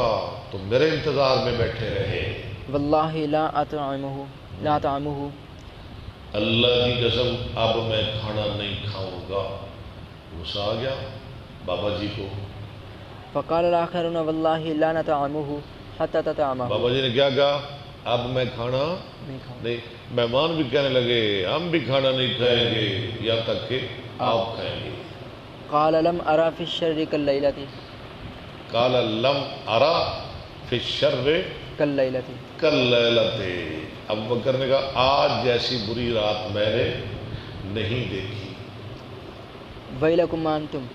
S1: تو میرے انتظار میں بیٹھے رہے،
S3: واللہ لا اطعمہ
S1: اللہ کی قسم اب میں کھانا نہیں کھاؤں گا. غصہ آ گیا بابا جی کو.
S3: فقال الآخرون والله لا نطعمه حتى تطعمه.
S1: بابا جی نے کیا کہا؟ اب میں کھانا نہیں. مہمان بھی کہنے لگے ہم بھی کھانا نہیں کھائیں گے یہاں تک کہ آپ کھائیں گے.
S3: قال لم ارى في الشر كالليلة.
S1: قال لم ارى في الشر
S3: كالليلة.
S1: كالليلة. ابو بکر نے کہا آج جیسی بری رات میں نے نہیں دیکھی.
S3: ويلكم ما انتم.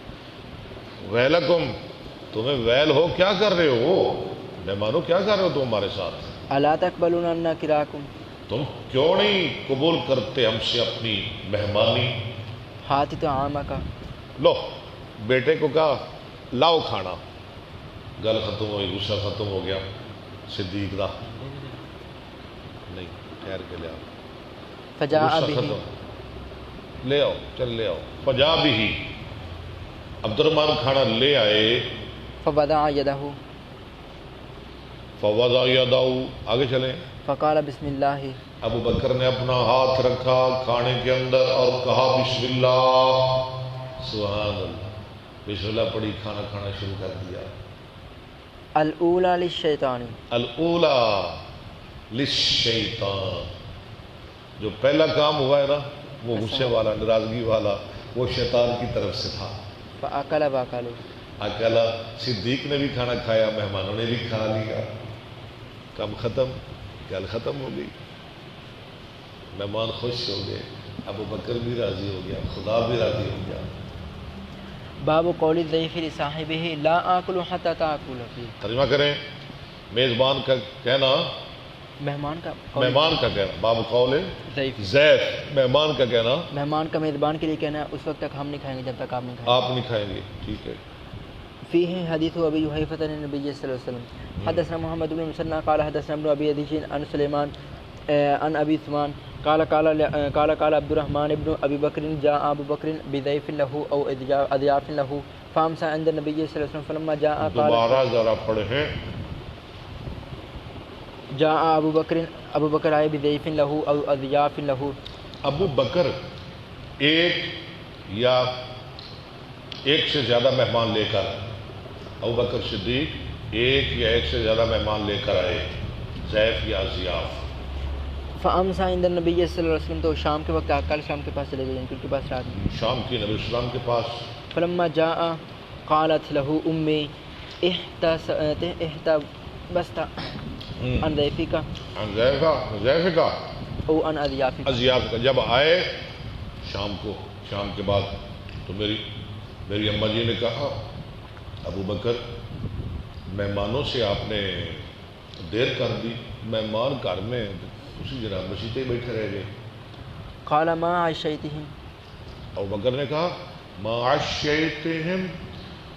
S1: ویلکم تمہیں ویل ہو کیا کر رہے ہو مہمانوں کیا کر رہے ہو تم ہمارے ساتھ.
S3: الا تقبلون عنا كراكم.
S1: تم کیوں نہیں قبول کرتے ہم سے اپنی مہمانی.
S3: ہاتھ طعامك.
S1: لو بیٹے کو کہا لاؤ کھانا. گل ختم ہوئی غصہ ختم ہو گیا. صدیق دا نہیں ٹھہر کے لے آؤ.
S3: فجاء
S1: غصہ
S3: به.
S1: ختم. لے آؤ چل لے آؤ. فجاء به عبد الرحمن کھانا لے آئے.
S3: فوضع يده.
S1: فوضع يده آگے چلیں.
S3: فقال بسم الله.
S1: ابو بکر نے اپنا ہاتھ رکھا کھانے کے اندر اور کہا بسم اللہ. سبحان اللہ. بسم اللہ پڑھی کھانا کھانا شروع کر دیا.
S3: الاولى للشیطان.
S1: الاولا للشیطان. جو پہلا کام ہوا ہے نا وہ غصے والا ناراضگی والا وہ شیطان کی طرف سے تھا.
S3: فاکل واکلوا.
S1: اکیلا صدیق نے بھی کھانا کھایا مہمانوں نے بھی کھا لیا. کام ختم گل ختم ہو گئی. مہمان خوش ہو گئے. ابو بکر بھی راضی ہو گیا خدا بھی راضی ہو گیا.
S3: باب قول الضيف لصاحبه لا آكل حتى تاكل.
S1: ترجمہ کریں. میزبان کا کہنا
S3: مہمان کا
S1: کہنا باب قول
S3: ضیف.
S1: ضیف مہمان کا کہنا
S3: مہمان کا میزبان کے لیے کہنا ہے اس وقت تک ہم نہیں کھائیں گے جب تک آپ نہیں کھائیں.
S1: آپ نہیں کھائیں گے. ٹھیک ہے.
S3: فيه حديث ابي جحيفة عن النبي صلى الله عليه وسلم. حدثنا محمد بن مسنى قال حدثنا ابن ابي ذئب عن سليمان عن ابي عثمان قال عبد الرحمن بن ابي بكر جاء ابو بكر بضيف له او اضياف له فامسى عند النبي صلى الله عليه وسلم فلما جاء قال
S1: دوبارہ ذرا پڑھیں.
S3: جاء ابو بکر آئے بضیف له او اضیاف له.
S1: ابو بکر ایک یا ایک سے زیادہ مہمان لے کر ابو بکر صدیق ایک یا ایک سے زیادہ مہمان لے کر آئے ضیف یا ضیاف.
S3: فامسى عند النبي صلی اللہ علیہ وسلم تو شام کے وقت کل شام کے پاس چلے گئے ان کے پاس رات میں
S1: شام کی نبی السلام کے پاس.
S3: فلما جاء قالت له امي احتبست عن ضيفك
S1: ضیف کا
S3: او عن اضيافك.
S1: اضیاف کا. جب آئے شام کے بعد تو میری اماں جی نے کہا ابو بکر مہمانوں سے آپ نے دیر کر دی. مہمان گھر میں اسی جناب مسیح پہ بیٹھے رہ گئے.
S3: قال ما عشيتهم.
S1: ابو بکر نے کہا ما عشيتهم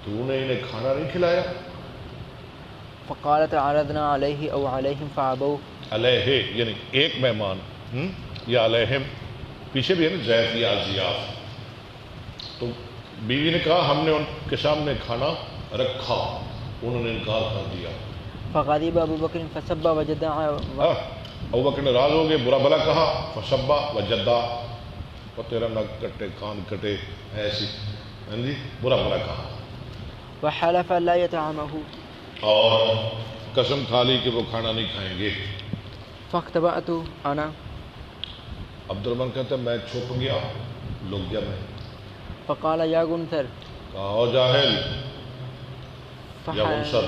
S1: تو نے انہیں کھانا نہیں کھلایا.
S3: فقالت عرضنا عليه او عليهم فابوا.
S1: علیہ یعنی ایک مہمان یا علیہم پیچھے بھی ہے نا ضیف یا ضیاف. تو بیوی نے کہا ہم نے ان کے سامنے کھانا رکھا انہوں نے انکار کر دیا.
S3: فغضب ابو بکر فسب وجدا.
S1: ابو بکر نے راز ہو گئے برا بلا کہا. فسبا وجدا وہ تیرا نک کٹے کان کٹے ایسی جی برا بلا کہا.
S3: وحلف لا يطعمه.
S1: اور قسم کھا لی کہ وہ کھانا نہیں کھائیں گے.
S3: فاختبأت انا.
S1: عبد الرحمن کہتا ہے میں چھپ گیا لک گیا میں.
S3: فقال یا گنثر.
S1: کہا او جاہل یا گنثر.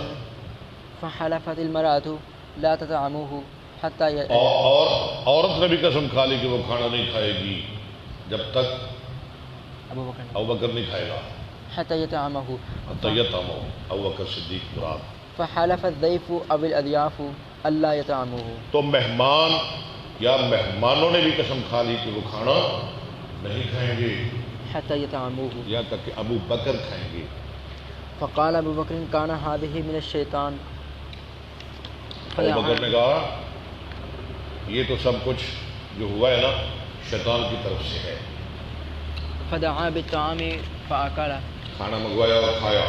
S3: فحلفت المرأة لا تطعمه حتى
S1: اور عورت نے بھی قسم کھا لی کہ وہ کھانا نہیں کھائے گی جب تک
S3: ابو
S1: بکر نہیں کھائے گا.
S3: حتى يطعمه.
S1: حتى يطعمه ابو بکر صدیق مراد.
S3: فحلف الضيف او الاضياف الا يطعمه.
S1: تو مہمان یا مہمانوں نے بھی قسم کھا لی کہ وہ کھانا نہیں کھائیں گے
S3: حتى يطعموه
S1: یہاں تک کہ ابو بکر کھائیں گے.
S3: فقال ابو بکر كان هذه من الشیطان.
S1: ابو بکر نے کہا یہ تو سب کچھ جو ہوا ہے نا شیطان کی طرف سے ہے.
S3: فدعا بالطعام فاكل.
S1: کھانا منگوایا اور کھایا.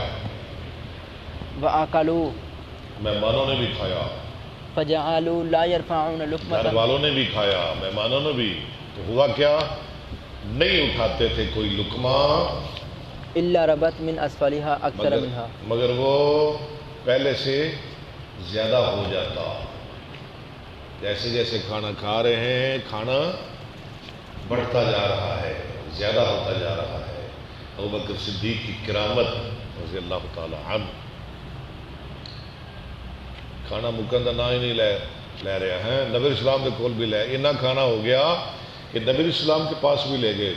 S3: واكلوا.
S1: مہمانوں نے بھی کھایا.
S3: فجعلوا لا يرفعون لقمة.
S1: گھر والوں نے بھی کھایا مہمانوں نے بھی. تو ہوا کیا، نہیں اٹھاتے تھے کوئی لقمہ
S3: الا ربت من اسفلها اکثر منها،
S1: مگر وہ پہلے سے زیادہ ہو جاتا. جیسے جیسے کھانا کھا رہے ہیں کھانا بڑھتا جا رہا ہے، زیادہ ہوتا جا رہا ہے. ابوبکر صدیق کی کرامت رضی اللہ تعالی عنہ، کھانا مکندہ نہ ہی نہیں لے رہے ہیں، نبی اسلام کے کول بھی لے، اتنا کھانا ہو گیا کہ نبی اسلام کے پاس بھی لے گئے،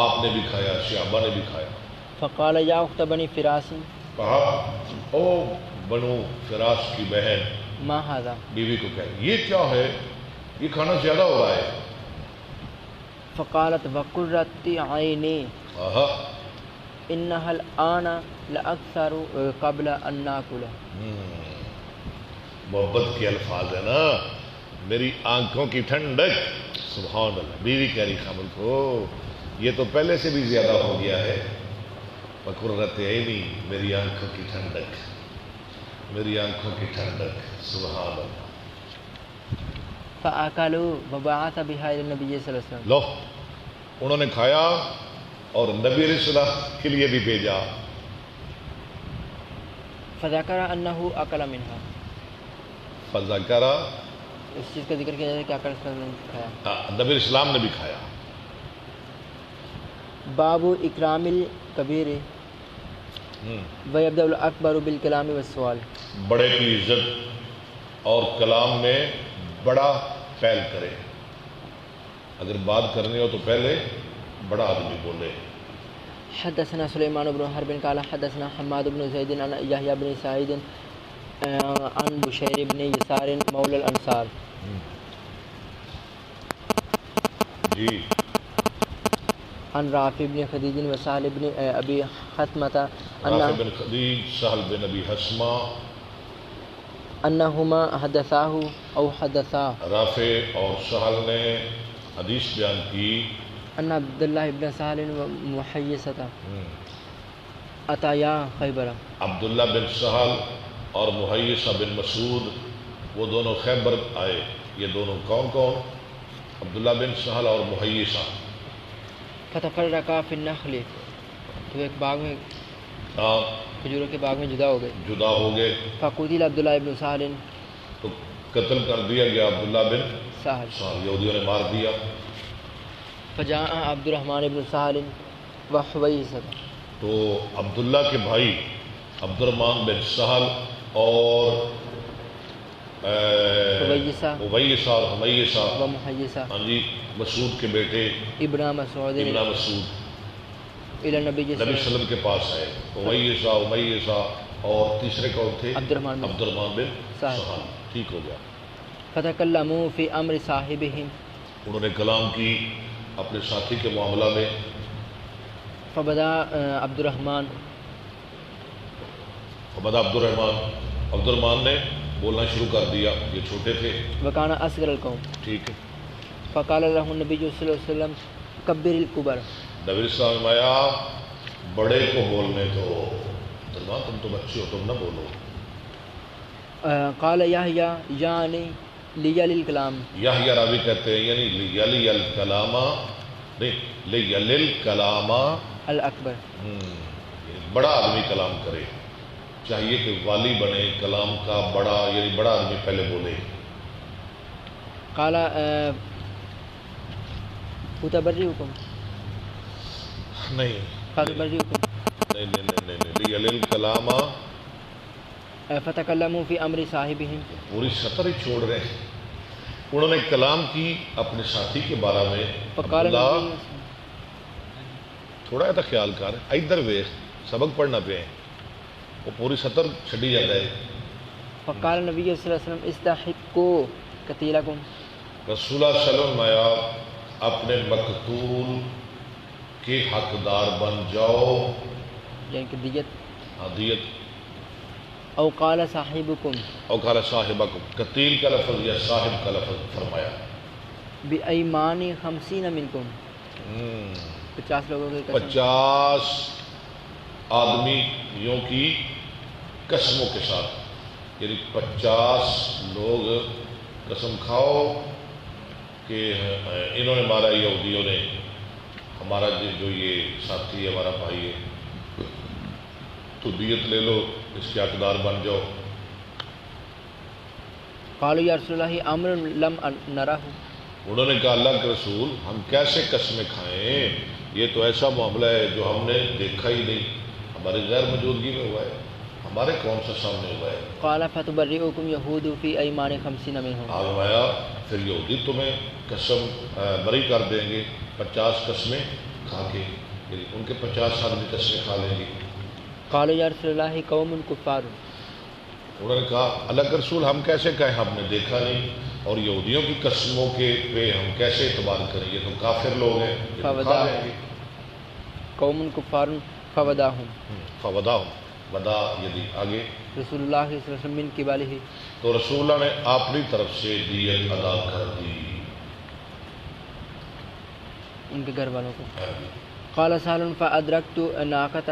S1: آپ نے بھی کھایا، صحابہ نے بھی کھایا.
S3: فقال یا اخت بنی فراس،
S1: کہا او بنو فراس کی بہن،
S3: ما ھذا،
S1: بیوی کو کہا یہ کیا ہے، یہ کھانا زیادہ ہو رہا ہے.
S3: فقالت وقرۃ عینی
S1: آہا،
S3: انها الآن لاکثر قبل ان ناکل.
S1: محبت کے الفاظ ہے نا، میری آنکھوں کی ٹھنڈک. سبحان اللہ، بیوی کہہ رہی خامل کو یہ تو پہلے سے بھی زیادہ ہو گیا ہے. وقرۃ عینی، میری آنکھوں کی ٹھنڈک، میری آنکھوں کی ٹھنڈک. سبحان اللہ.
S3: فاکلوا وبعث بها الى النبي صلی اللہ علیہ وسلم.
S1: لو انہوں نے کھایا اور نبی علیہ السلام کے لیے بھی بھیجا.
S3: فذکر انه اکل منها،
S1: فذکر،
S3: اس چیز کا ذکر کیا جائے کہ اکل نے کھایا.
S1: نبی علیہ السلام نے بھی کھایا.
S3: باب اکرام الکبیر ویبدأ الاکبر بالکلام والسؤال.
S1: بڑے کی عزت اور کلام میں بڑا پہل کرے. اگر بات کرنی ہو تو پہلے بڑا آدمی بولے.
S3: حدثنا سلیمان بن حرب قال حدثنا حماد بن زید عن یحیی بن سعید عن بشیر بن یسار مولى الانصار.
S1: جی.
S3: عن رافع بن خدیج و سہل بن ابی حتمۃ
S1: رافع بن خدیج، سہل بن ابی حسمہ،
S3: انہما حدثاہ او حدثا،
S1: رافع اور سہل نے حدیث بیان کی.
S3: ان عبداللہ بن سہل و محیصۃ اتایا خیبر.
S1: عبداللہ بن سہل اور محیصہ بن مسعود وہ دونوں خیبر آئے. یہ دونوں کون کون؟ عبداللہ بن سہل اور محیصہ.
S3: فتفرقا فی النخل، تو ایک باغ میں، کھجوروں کے باغ میں جدا ہو گئے. فقتل عبداللہ بن سہل،
S1: تو قتل کر دیا گیا عبداللہ بن
S3: سہل.
S1: سہل، یہودیوں نے مار دیا.
S3: فجاء عبد الرحمن بن سہل و حویصہ،
S1: تو عبداللہ کے بھائی عبد الرحمن بن سہل اور
S3: حویصہ
S1: اور حمیصہ
S3: و محیصہ،
S1: ہاں جی، مسعود کے بیٹے
S3: ابن مسعود
S1: ابن مسعود
S3: الی نبی
S1: نبی صلی اللہ علیہ وسلم کے پاس آئے. حمیصہ اور تیسرے کون تھے؟
S3: عبد
S1: الرحمن بن
S3: سہل.
S1: سہل. ٹھیک ہو گیا.
S3: فتکلموا فی امر صاحبہم،
S1: انہوں نے کلام کی اپنے ساتھی کے معاملہ میں.
S3: فبدا عبد الرحمن،
S1: عبد الرحمن نے بولنا شروع کر دیا. یہ چھوٹے تھے.
S3: وکان اصغر القوم.
S1: ٹھیک ہے.
S3: فقال له النبی صلی اللہ علیہ وسلم کبر الکبر.
S1: نبی السلام آیا، بڑے کو بولنے دو. تم تو بچے ہو، تم نہ بولو.
S3: قال یحییٰ یعنی لیل الکلام،
S1: یحییٰ راوی کہتے ہیں یعنی لیلی الکلام، نہیں لیل الکلام
S3: الاکبر،
S1: بڑا آدمی کلام کرے. چاہیے کہ والی بنے کلام کا بڑا، یعنی بڑا آدمی پہلے بولے.
S3: قال اتبرئکم،
S1: نہیں
S3: فاتبرئکم،
S1: نہیں لیل الکلام.
S3: فتکلموا فی امر صاحبہم،
S1: پوری سطر ہی چھوڑ رہے ہیں. انہوں نے کلام کی اپنے ساتھی کے بارے میں.
S3: فقال
S1: عبداللہ تھوڑا ایسا خیال کر، ادھر ویخ، سبق پڑھنا پہ وہ پوری سطر چھڈی جاتا ہے.
S3: فقال نبی صلی اللہ علیہ وسلم استحقوا قتیلکم،
S1: رسول اللہ صلی اللہ علیہ وسلم آیا، اپنے مقتول کے حقدار بن جاؤ،
S3: یعنی کہ دیت.
S1: دیت.
S3: او قال صاحبکم،
S1: او قال صاحبکم، قتیل کا لفظ یا صاحب کا لفظ فرمایا.
S3: بایمان 50 منکم، 50 لوگوں کی قسم،
S1: 50 آدمیوں کی قسموں کے ساتھ، یعنی 50 لوگ قسم کھاؤ کہ انہوں نے مارا یہودیوں نے ہمارا جو یہ ساتھی ہے ہمارا بھائی ہے تو دیت لے لو اس کے حقدار بن جاؤ.
S3: قالوا یا رسول اللہ امر لم نرہ،
S1: انہوں نے کہا اللہ کے رسول ہم کیسے قسمیں کھائیں، یہ تو ایسا معاملہ ہے جو ہم نے دیکھا ہی نہیں، ہماری غیر موجودگی میں ہوا ہے، ہمارے کون سا سامنے ہوا ہے.
S3: قال فتبرئکم یہود فی ایمان 50 منہم،
S1: آگمایا پھر یہودی تمہیں قسم بری کر دیں گے 50 قسمیں کھا کے، یعنی ان کے 50 آدمی قسمیں کھا لیں گے.
S3: قالوا یا رسول اللہ قوم کفار،
S1: انہوں نے کہا اللہ کے رسول ہم کیسے کہیں، ہم نے دیکھا نہیں، اور یہودیوں کی قسموں کے پہ ہم کیسے اعتبار کریں، یہ تو کافر لوگ ہیں، یہ تو کھا لیں گے.
S3: قوم کفار فوداہم،
S1: فوداہم ودا یعنی آگے
S3: رسول اللہ صلی اللہ علیہ وسلم من قبلہ،
S1: تو رسول اللہ نے اپنی طرف سے دیت ادا کر دی
S3: ان کے گھر والوں کو. قال سہل فادرکت ناقۃ،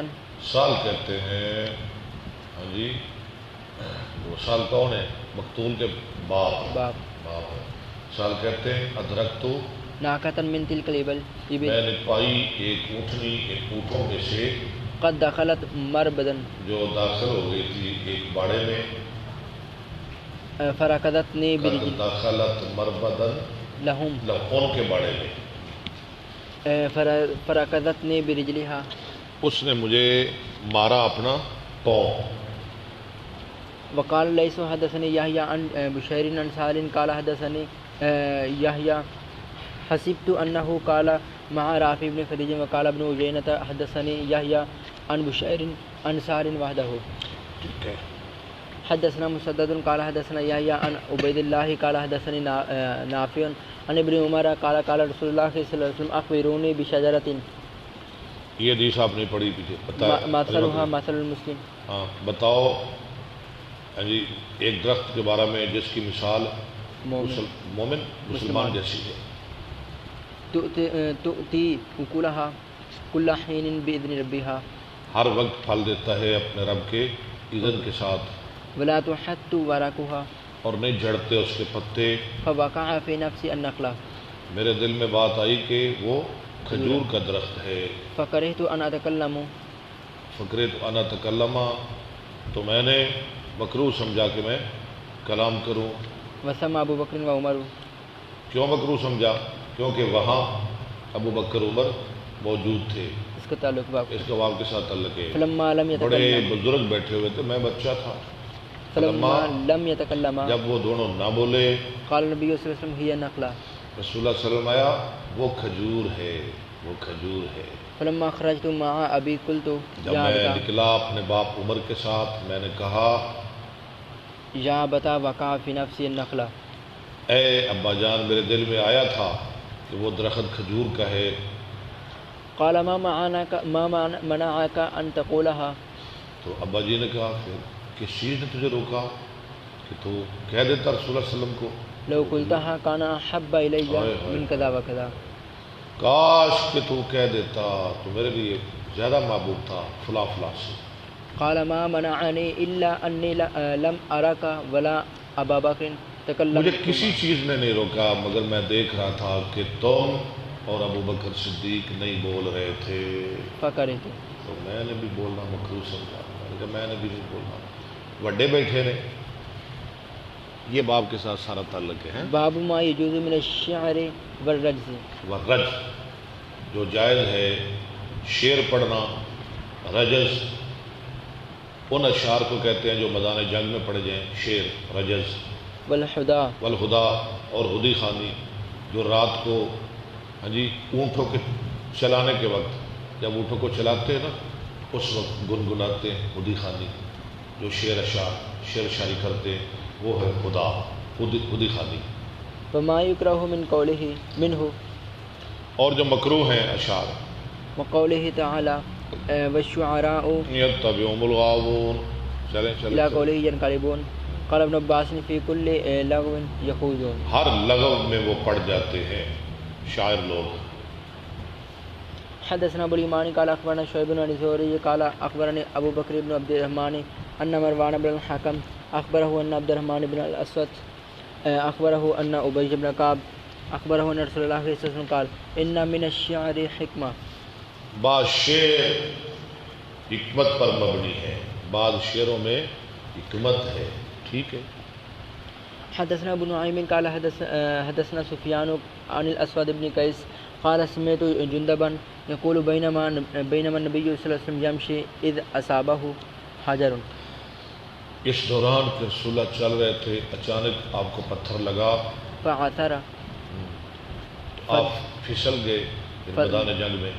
S1: سال کہتے ہیں ہاں جی وہ سال کون ہے، مقتول کے باپ
S3: باپ،
S1: باپ ہے. سال کہتے ہیں ادرک تو
S3: ناقۃ من تلک الابل،
S1: میں نے پائی ایک اونٹنی ایک اونٹوں میں سے
S3: قد دخلت مربدن،
S1: جو داخل ہو گئی تھی ایک باڑے میں،
S3: فرکضتنی برجل
S1: داخلت مربدن
S3: لہم،
S1: ان کے باڑے میں،
S3: فرکضتنی برجلہا،
S1: اس نے مجھے مارا اپنا پاؤں.
S3: وقال لیس حدثني يحيى عن بشير عن سالم قال حدثني يحيى حسبت انه قال مع رافع بن خديج وقال ابن عيينة حدثني يحيى عن بشير عن سالم وحده. حدثنا مسدد قال حدثنا يحيى عن عبيد الله قال حدثني نافع عن ابن عمر قال قال رسول الله صلى الله عليه وسلم اخبروني بشجرة،
S1: یہ حدیث آپ نے پڑھی پیچھے
S3: مثلها مثل المسلم،
S1: ہاں بتاؤ ہاں جی ایک درخت کے بارے میں جس کی مثال مومن مسلمان جیسی ہے.
S3: تؤتی اکلها کل حین باذن ربها،
S1: ہر وقت پھل دیتا ہے اپنے رب کے اذن کے ساتھ،
S3: ولا تحت ورقها،
S1: اور نہیں جھڑتے اس کے پتے.
S3: فوقع فی نفسی النخلہ،
S1: میرے دل میں بات آئی کہ وہ کھجور کا درخت ہے.
S3: فکرہت ان اتکلم،
S1: فکرت انا تکلما، تو میں نے مکروہ سمجھا کہ میں کلام کروں.
S3: وسمع ابو بکر و عمر،
S1: کیوں مکروہ سمجھا؟ کیونکہ وہاں ابو بکر عمر موجود تھے.
S3: اس کا تعلق باپ،
S1: اس کا واو کے ساتھ تعلق ہے.
S3: فلما لم
S1: بڑے
S3: يتکلم،
S1: بزرگ بیٹھے ہوئے تھے، میں بچہ تھا.
S3: فلما لم يتکلم،
S1: جب وہ دونوں نہ بولے،
S3: قال نبی صلی اللہ علیہ وسلم هي نخلہ،
S1: رسول اللہ صلی اللہ علیہ وسلم آیا وہ کھجور ہے، وہ کھجور ہے.
S3: فلما خرجت مع ابی قلت
S1: جب
S3: یا
S1: میں
S3: ابتا،
S1: نکلا اپنے باپ عمر کے ساتھ، میں نے کہا
S3: یا ابتا وقع فی نفسی النخلہ،
S1: اے ابا جان میرے دل میں آیا تھا کہ وہ درخت کھجور کا ہے.
S3: قال ما منعك ان تقولها،
S1: تو ابا جی نے کہا پھر کس چیز نے تجھے روکا کہ تو کہہ دیتا رسول اللہ صلی اللہ علیہ وسلم کو.
S3: لو قلتها كان احب الي من كذا وكذا،
S1: کاش کہ تو کہہ دیتا تو میرے لیے زیادہ محبوب تھا فلاں فلاں سے.
S3: قال ما منعني الا اني لم ارك ولا ابا بکر تکلم،
S1: مجھے کسی چیز نے نہیں روکا مگر میں دیکھ رہا تھا کہ تم اور ابو بکر صدیق نہیں بول رہے تھے.
S3: فکرت،
S1: تو میں نے بھی بولنا مکروہ سمجھا، میں نے بھی نہیں بولنا. وڈے بیٹھے نے، یہ باب کے ساتھ سارا تعلق ہے.
S3: باب ما يجوز من الشعر والرجز،
S1: ورج جو جائز ہے شعر پڑھنا، رجز ان اشعار کو کہتے ہیں جو میدان جنگ میں پڑھے جائیں، شعر رجز.
S3: والحدا،
S1: والہدا اور ہدی خوانی جو رات کو ہاں جی اونٹوں کے چلانے کے وقت جب اونٹوں کو چلاتے ہیں نا اس وقت گنگناتے ہیں ہدی خوانی، جو شعر اشعار شعر شاعری کرتے ہیں وہ ہے خدا ہدی خوانی.
S3: وما يكره من قوله منه،
S1: اور جو مکروہ ہیں اشعار،
S3: وقوله تعالى والشعراء
S1: یتبعهم الغاوون. چلیں
S3: الى قوله ينقلبون. قال ابن عباس في كل لغو يخوضون،
S1: ہر لغو میں وہ پڑ جاتے ہیں شاعر لوگ.
S3: حدثنا ابو اليمان قال اخبرنا شعيب بن الزهري قال اخبرني ابو بكر بن عبد الرحمن ان مروان بن الحكم اخبره ان عبد الرحمن بن الاسود اخبره ان ابي بن كعب أخبره أن رسول الله صلى الله عليه وسلم قال إن من الشعر حكمة.
S1: بعض شعر حکمت پر مبنی ہے، بعض شعروں میں حکمت ہے. ٹھیک ہے.
S3: حدثنا ابن نعيم قال حدثنا سفيان عن الأسود بن قيس قال سمعت جندبا يقول بينما النبي صلى الله عليه وسلم يمشي إذ أصابه حجر.
S1: اس دوران کہ رسول اللہ چل رہے تھے، اچانک آپ کو پتھر لگا،
S3: فعثر
S1: آپ پھسل گئے میدان جنگ میں،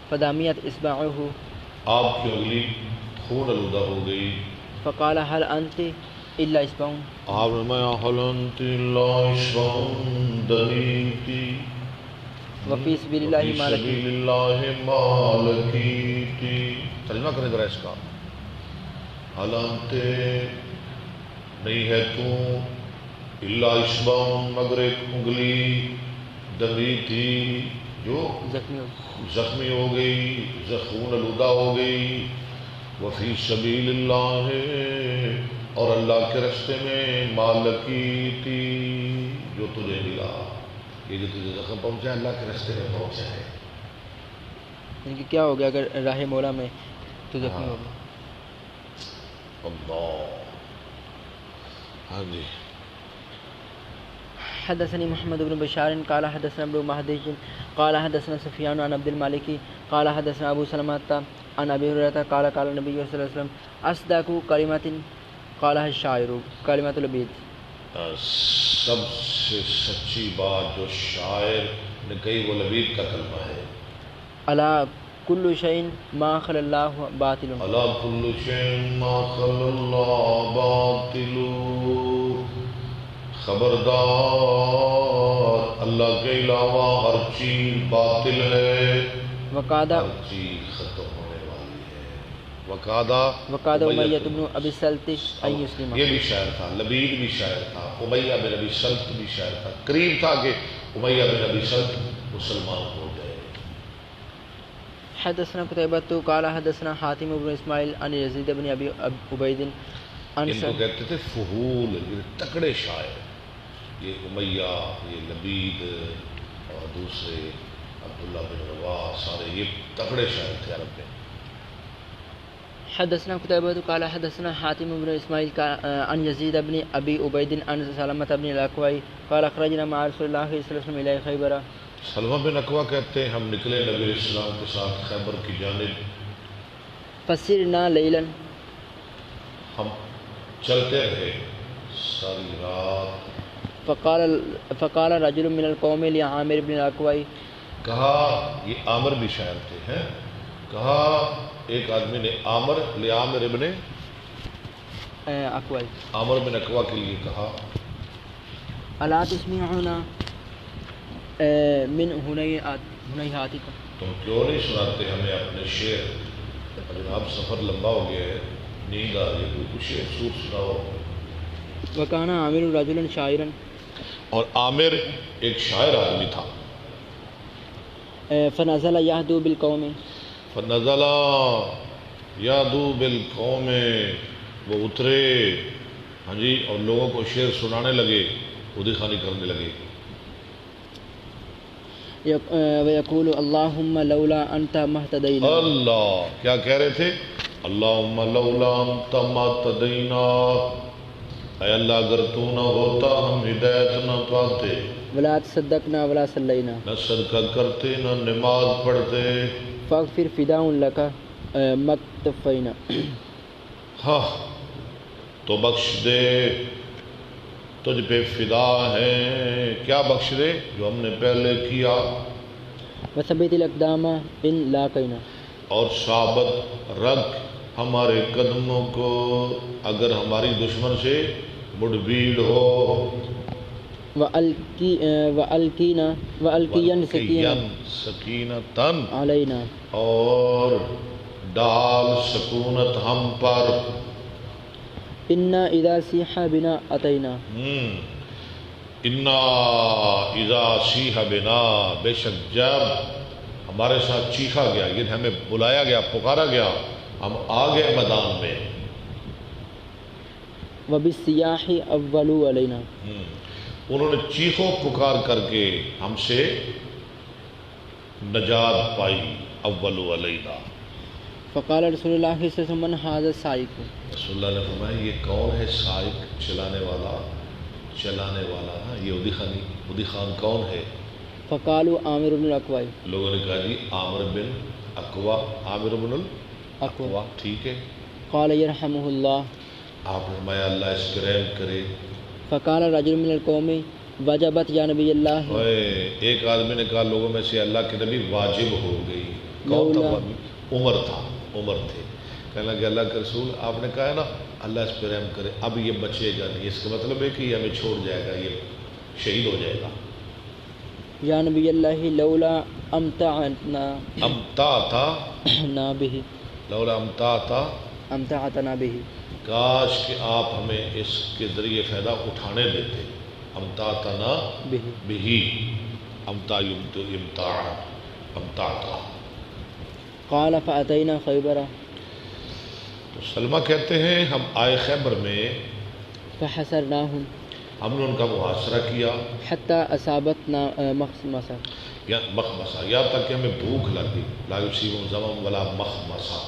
S3: فداميت إصبعه
S1: آپ کی انگلی خون آلودہ ہو گئی.
S3: فقال هل أنت إلا إصبع.
S1: آپ نے میں حلنت اللہ دنیتی
S3: وفي سبيل الله
S1: وفی سبیل اللہ مالکیتی. ترجمہ کریں ذرا اس کا. حالانت نہیں ہے تو اللہ اصبع مگر ایک انگلی دنی تھی جو زخمی ہو گئی، خون آلودہ ہو گئی. وفی سبیل اللہ اور اللہ کے راستے میں مالکیتی جو تجھے ملا، یہ جو تجھے زخم پہنچا ہے اللہ کے راستے میں پہنچا ہے.
S3: یعنی کہ کیا ہو گیا اگر راہ مولا میں تو زخمی ہو گیا.
S1: اللہ. ہاں جی.
S3: حدثني محمد بن بشار قال حدثنا ابن مهدي قال حدثنا سفيان عن عبد المالك قال حدثنا ابو سلمة عن ابي هريرة قال قال النبي صلى الله عليه وسلم اصدق كلمة قالها الشاعر كلمة العبيد.
S1: سب سے سچی بات جو شاعر نے کہی وہ لبید کا کلمہ ہے.
S3: الا كل شيء ما خلا الله باطل.
S1: الا كل شيء ما خلا الله باطل. خبردار اللہ کے علاوہ ہر چیز باطل ہے،
S3: وقادہ
S1: ہر چیز ختم ہونے والی ہے.
S3: وقادہ امیہ بن ابی سلط ان یسلم.
S1: یہ بھی شاعر تھا، لبید بھی شاعر تھا، امیہ بن ابی سلط بھی شاعر تھا. قریب تھا کہ امیہ بن ابی سلط مسلمان ہو جائے.
S3: حدثنا قتيبة قال حدثنا حاتم بن اسماعیل عن یزید بن ابی عبید.
S1: ان کو کہتے تھے فحول، یہ تکڑے شاعر. یہ امیہ، یہ لبید اور دوسرے عبداللہ بن رواح، سارے یہ تکڑے شاعر تھے عرب میں.
S3: حدثنا قتيبة قال حدثنا حاتم بن اسماعیل عن یزید بن ابی عبید عن سلمة بن الاکوع قال خرجنا مع رسول الله صلی اللہ علیہ وسلم الى خیبر.
S1: سلمہ بن اکوع کہتے ہیں ہم نکلے نبی علیہ السلام کے ساتھ خیبر کی جانب.
S3: فسرنا لیلا،
S1: ہم چلتے رہے ساری رات.
S3: فقال رجل من القوم لعامر بن الاکوع.
S1: کہا یہ عامر بھی شاعر تھے ہیں. کہا ایک آدمی نے عامر ابن
S3: اکوع،
S1: عامر بن اکوع کے لیے کہا
S3: الا تسمعون من ہنیہاتکم.
S1: تم کیوں نہیں سناتے ہمیں اپنے شعر؟ جناب سفر لمبا ہو گیا ہے، نیند آ رہی ہے، کوئی کچھ شعر سناؤ.
S3: وکان عامر رجلا شاعرا،
S1: اور عامر ایک شاعر آدمی تھا.
S3: فنزل یہدو بالقوم.
S1: فنزل یادو بالقوم، وہ اترے ہاں جی اور لوگوں کو شعر سنانے لگے، خودی خوانی کرنے لگے.
S3: ویقول اللہم لولا انت مہتدینا.
S1: اللہ کیا کہہ رہے تھے؟ اللہم لولا انت مہتدینا، اے اللہ اگر تو نہ ہوتا ہم ہدایت نہ پاتے.
S3: ولا تصدقنا ولا صلینا،
S1: نہ صدقہ کرتے نہ نماز پڑھتے.
S3: فاغفر فداء لک مکتفینا.
S1: ہاں تو بخش دے، تجھ پہ فدا ہے. کیا بخش دے؟ جو ہم نے پہلے کیا.
S3: وثبت الاقدام ان لاقینا، اور
S1: ثابت رکھ ہمارے قدموں کو اگر ہماری دشمن سے مڑ بھیڑ ہو. وَأَلْقِيَنْ سَكِينَةً
S3: عَلَيْنَا،
S1: اور ڈال سکونت ہم پر.
S3: اِنَّا اِذَا سِیحَ بِنَا أَتَيْنَا.
S1: اِنَّا اِذَا سِیحَ بِنَا، بے شک جب ہمارے ساتھ چیخا گیا، یہ ہمیں بلایا گیا، پکارا گیا، ہم آ گئے میدان میں.
S3: وَبِالسِّیَاحِ أَوَّلُوا عَلَيْنَا،
S1: انہوں نے چیخو پکار کر کے ہم سے نجات پائی. اول علینا.
S3: فقال رسول اللہ صلی اللہ علیہ وسلم من ھذا السائق.
S1: رسول اللہ نے فرمایا یہ کون ہے سائق چلانے والا یہودی خان کون ہے؟
S3: فقالوا عامر بن الاقوع.
S1: لوگوں نے کہا جی عامر بن اقوا. ٹھیک ہے.
S3: قال يرحمه اللہ.
S1: آپ نے فرمایا اللہ اس پر رحم کرے.
S3: فقال رجل من القوم وجبت یا نبی اللہ.
S1: ایک آدمی نے کہا لوگوں میں سے اللہ کے نبی واجب ہو گئی. کون تھا وہ آدمی؟ عمر تھے. کہنے لگے اللہ کے رسول آپ نے کہا ہے نا اللہ اس پہ رحم کرے، اب یہ بچے گا نہیں، اس کا مطلب ہے کہ یہ ہمیں چھوڑ جائے گا، یہ شہید ہو جائے گا.
S3: یا نبی اللہ لولا امتعتنا به
S1: لولا
S3: امتعتنا به.
S1: کاش کہ آپ ہمیں اس کے ذریعے فائدہ اٹھانے دیتے. امتعتنا به امتعتا.
S3: قال فاتینا خیبر.
S1: تو سلمہ کہتے ہیں ہم آئے خیبر میں،
S3: فحسرناہم،
S1: ہم نے ان کا محاصرہ کیا،
S3: حتی اصابتنا مخمصہ،
S1: یا تک کہ ہمیں بھوک لگ گئی. لا یصیبہم ظمأ ولا مخمصہ،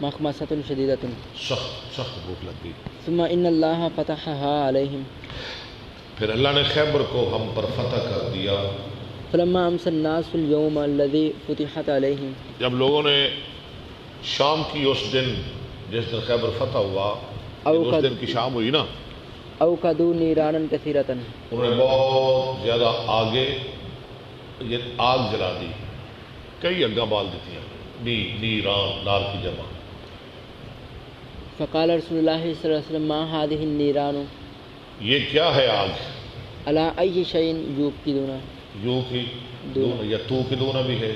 S3: مخمصۃ شدیدۃ،
S1: سخت بھوک لگ گئی.
S3: ثم ان اللہ فتحها علیہم،
S1: پھر اللہ نے خیبر کو ہم پر فتح کر دیا.
S3: فلما امس الناس اليوم الذی فتحت علیہم،
S1: جب لوگوں نے شام کی اس دن جس دن خیبر فتح ہوا، اس دن کی شام ہوئی نا،
S3: اوقدوا نیرانا کثیرۃ،
S1: انہوں نے بہت زیادہ آگ جلا دی، کئی اگاں بال دیتی ہیں. نیران نار کی جمع.
S3: فقال رسول اللہ صلی اللہ علیہ وسلم ما هذه النیران،
S1: یہ کیا ہے آگ؟
S3: علی ای شیء یوقدون،
S1: یا توقدون بھی ہے،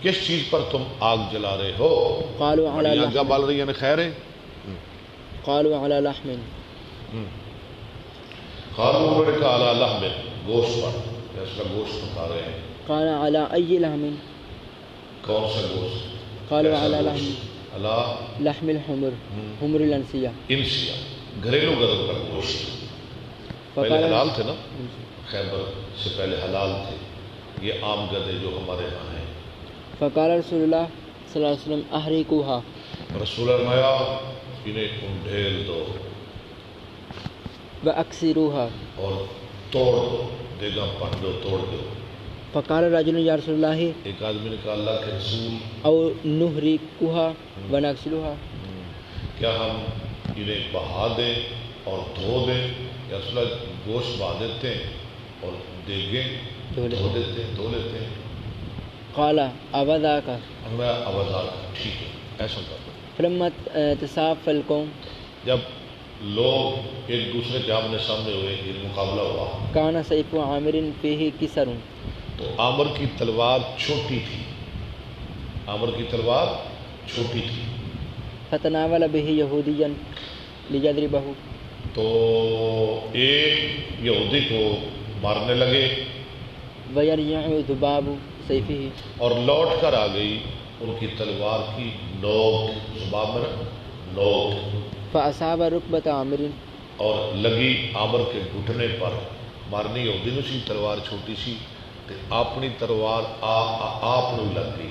S1: کس چیز پر تم آگ جلا رہے ہو؟
S3: قالوا علی
S1: آگاں
S3: لحم،
S1: بال رہی ہیں خیر ہے.
S3: قالوا علی لحم،
S1: انہوں نے کہا علی لحم، گوشت پر، یا اس کا گوشت پکا رہے ہیں.
S3: قال علی ای لحم،
S1: کون سا گوشت؟
S3: قالوا علی لحم،
S1: علی
S3: لحم الحمر، حمر الانسیہ،
S1: انسیا، گھریلو گدر کا گوشت. پہلے حلال تھے نا، خیبر سے پہلے حلال تھے یہ عام گدے جو ہمارے ہاں ہیں.
S3: فقال رسول اللہ صلی اللہ علیہ وسلم احرقوها،
S1: رسول اللہ فرمایا انہیں انڈھیل دو
S3: واکسروها،
S1: اور توڑ دو، دیگا پن دو، توڑ دو.
S3: فقال رجل یا رسول اللہ
S1: ایک آدمی نے کہا اللہ کے رسول
S3: او نحرقوها ونغسلوها،
S1: کیا ہم انہیں بہا دیں اور دھو دیں؟ یا رسول اللہ گوشت بہا دیتے ہیں اور دیگیں دھو لیتے ہیں.
S3: قال ابذاک،
S1: میں ابذاک، ٹھیک ہے ایسا کر دو.
S3: فلما تصافى القوم،
S1: جب لوگ ایک دوسرے کے آمنے سامنے ہوئے، یہ مقابلہ ہوا،
S3: كان سيف عامر فيه كسر،
S1: تو عامر کی تلوار چھوٹی تھی، عامر کی تلوار چھوٹی تھی.
S3: فتناول به يهوديا ليضربه،
S1: تو ایک یہودی کو مارنے لگے
S3: ويرجع ذباب سيفه،
S1: اور لوٹ کر آ گئی ان کی تلوار کی نوک، زباب میں نوک،
S3: فأصاب ركبة عامر،
S1: اور لگی عامر کے گھٹنے پر. مارنی یہودی نے سی تلوار چھوٹی سی، تے اپنی تلوار آپ نے لگ گئی.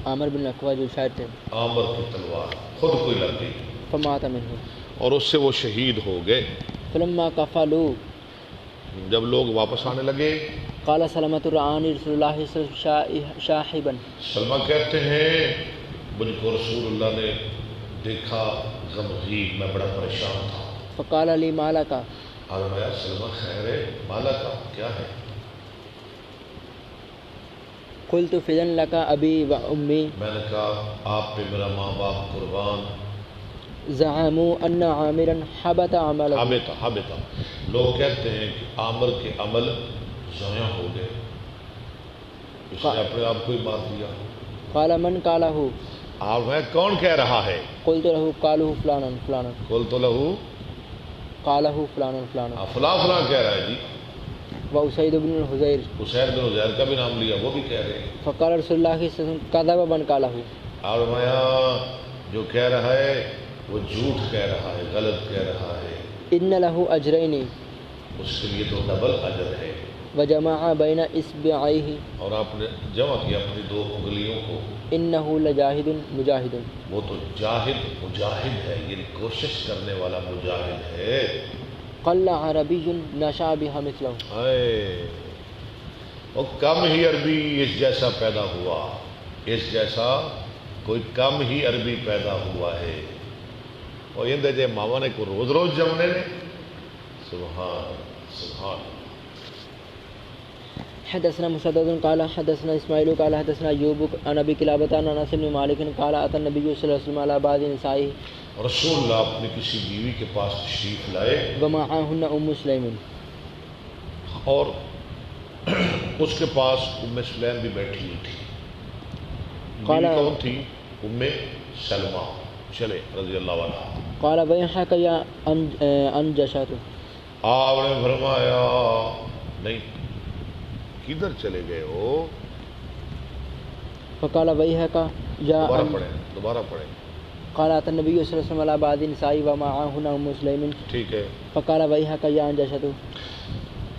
S3: عامر بن الاقوع جو شاعر تھے،
S1: عامر کی تلوار خود کوئی لگ گئی
S3: فمات منه،
S1: اور اس سے وہ شہید ہو گئے.
S3: فلما قفلوا،
S1: جب لوگ واپس آنے لگے،
S3: قال سلمۃ رعانی رسول اللہ صلی اللہ علیہ وسلم شاحبا،
S1: سلمہ کہتے ہیں مجھ کو رسول اللہ نے دیکھا غمگین، میں بڑا پریشان تھا.
S3: فقال لی مالک،
S1: اور میں سلمہ خیر ہے، مالک کیا ہے؟
S3: قلت فدن لک ابی و امی،
S1: میں نے کہا آپ پہ میرا ماں باپ قربان.
S3: زعموا ان عامرا حبط عمله،
S1: حبط، لوگ کہتے ہیں کہ عامر کے عمل ضائع ہو گئے، اس نے اپنے آپ کو ہی مار دیا.
S3: قال من قاله،
S1: آپ میں کون کہہ رہا ہے؟
S3: قلت له قاله فلانا فلانا،
S1: قلت له
S3: قاله فلانا فلانا،
S1: فلاں فلاں کہہ رہا ہے جی.
S3: واسید بن الحزیر،
S1: اسید بن حزیر کا بھی نام لیا، وہ بھی کہہ رہے ہیں.
S3: فقال رسول اللہ صلی اللہ علیہ وسلم کذب من قاله،
S1: اور میں جو کہہ رہا ہے وہ جھوٹ کہہ رہا ہے، غلط کہہ رہا ہے.
S3: ان له اجرین،
S1: اس کے لیے تو ڈبل اجر ہے.
S3: وجمع بین اصبعیہ،
S1: اور آپ نے جمع کیا اپنی 2 انگلیوں کو.
S3: انہ لجاہد مجاہد،
S1: وہ تو جاہد مجاہد ہے، یعنی کوشش کرنے والا مجاہد ہے.
S3: قل عربی نشا بها مثلہ،
S1: اور کم ہی عربی اس جیسا پیدا ہوا، اس جیسا کوئی کم ہی عربی پیدا ہوا ہے. اور یہ دے ماما نے کو روز روز جمنے نے. سبحان سبحان.
S3: حدثنا مسدد قال حدثنا اسماعیل قال حدثنا ایوب عن ابی قلابۃ عن انس بن مالک قال اتى النبي صلی اللہ علیہ وسلم على بعض نسائه،
S1: رسول اللہ اپنی کسی بیوی کے پاس تشریف لائے
S3: ومعهن ام سلیم،
S1: اور اس کے پاس ام سلیم بھی بیٹھی ہوئی تھی. بیوی کون تھی؟ ام سلمہ چلے رضی اللہ عنہ.
S3: قال ویحک یا انجشۃ،
S1: آپ نے فرمایا نہیں کدھر چلے گئے ہو.
S3: فقال ویحک یا
S1: دوبارہ پڑھیں.
S3: قال اتى النبي صلی اللہ علیہ وسلم على بعض نسائه ومعهن ام سلیم،
S1: ٹھیک ہے.
S3: فقال ویحک یا انجشۃ.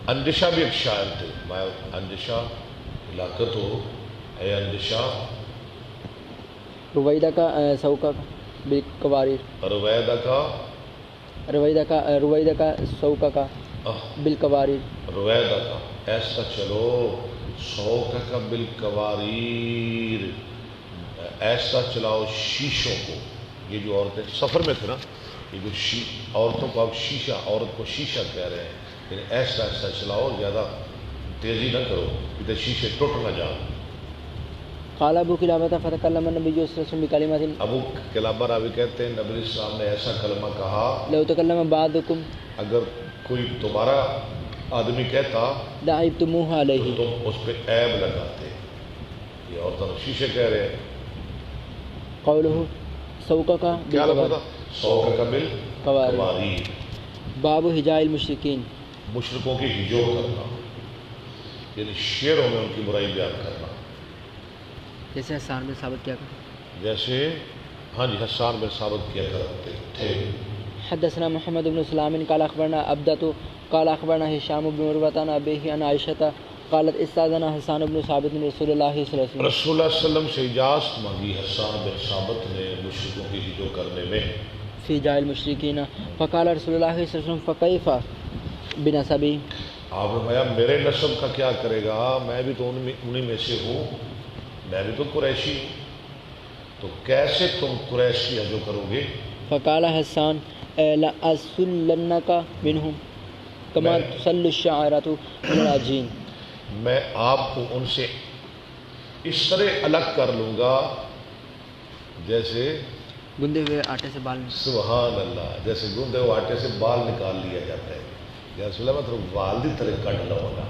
S1: اندشا بھی ایک شاعر تھے. میں اندشا ہلاکت ہو اے اندشا.
S3: رویدہ کا سوکا بالقواریر،
S1: رویدہ
S3: کا سوکا کا بالقواریر،
S1: رویدہ کا ایسا چلو سوکا کا بالقواریر، ایسا چلاؤ شیشوں کو. یہ جو عورتیں سفر میں تھے نا، یہ جو عورتوں کو اب شیشہ، عورت کو شیشہ کہہ رہے ہیں، یعنی ایسا ایسا چلاؤ، زیادہ تیزی نہ کرو کہ شیشے ٹوٹ نہ جاؤ.
S3: قال ابو قلابہ فتکلم النبی صلی اللہ علیہ وسلم بکلمات،
S1: ابو قلابہ راوی کہتے ہیں نبی السلام نے ایسا کلمہ کہا،
S3: لو تکلم بعضکم،
S1: اگر کوئی تمہارا آدمی کہتا
S3: دعیتموہ علیہ،
S1: تو تم اس پہ عیب لگاتے. یہ عورتوں شیشے کہہ رہے ہیں.
S3: قولہ سوکا کا
S1: کیا لفظ تھا؟ سوکا کا بالقواریر.
S3: باب حجاء المشرکین،
S1: مشرکوں کی ہجو کرنا، یعنی شعروں میں ان کی برائی بیان کرنا.
S3: جیسے حسان بن ثابت کیا کرتے،
S1: جیسے ہاں جی حسان بن ثابت کیا کرتے تھے.
S3: حدثنا محمد بن سلام قال اخبرنا عبدۃ قال اخبرنا هشام بن عروۃ عن ابیہ عن عائشہ قالت استاذن حسان بن ثابت رسول اللہ صلی اللہ علیہ وسلم،
S1: رسول اللہ صلی اللہ علیہ وسلم سے اجازت مانگی حسان بن ثابت نے مشرکوں کی ہجو کرنے میں.
S3: فی جاء المشرکین، فقال رسول اللہ صلی اللہ علیہ وسلم فکیف بنسبی،
S1: آپ نے فرمایا میرے نسب کا کیا کرے گا، میں بھی تو انہی میں سے ہوں، میں بھی تو قریشی ہوں، تو کیسے تم قریش کی ہجو کرو گے.
S3: فقال حسان لأسلنک منہم کما تسل الشعرۃ من العجین،
S1: میں آپ کو ان سے اس طرح الگ کر لوں گا جیسے
S3: گندے ہوئے آٹے سے بال،
S1: سبحان اللہ، جیسے گندے ہوئے آٹے سے بال نکال لیا جاتا ہے. یا رسول اللہ مطلب والدی طرح کٹ لوں گا.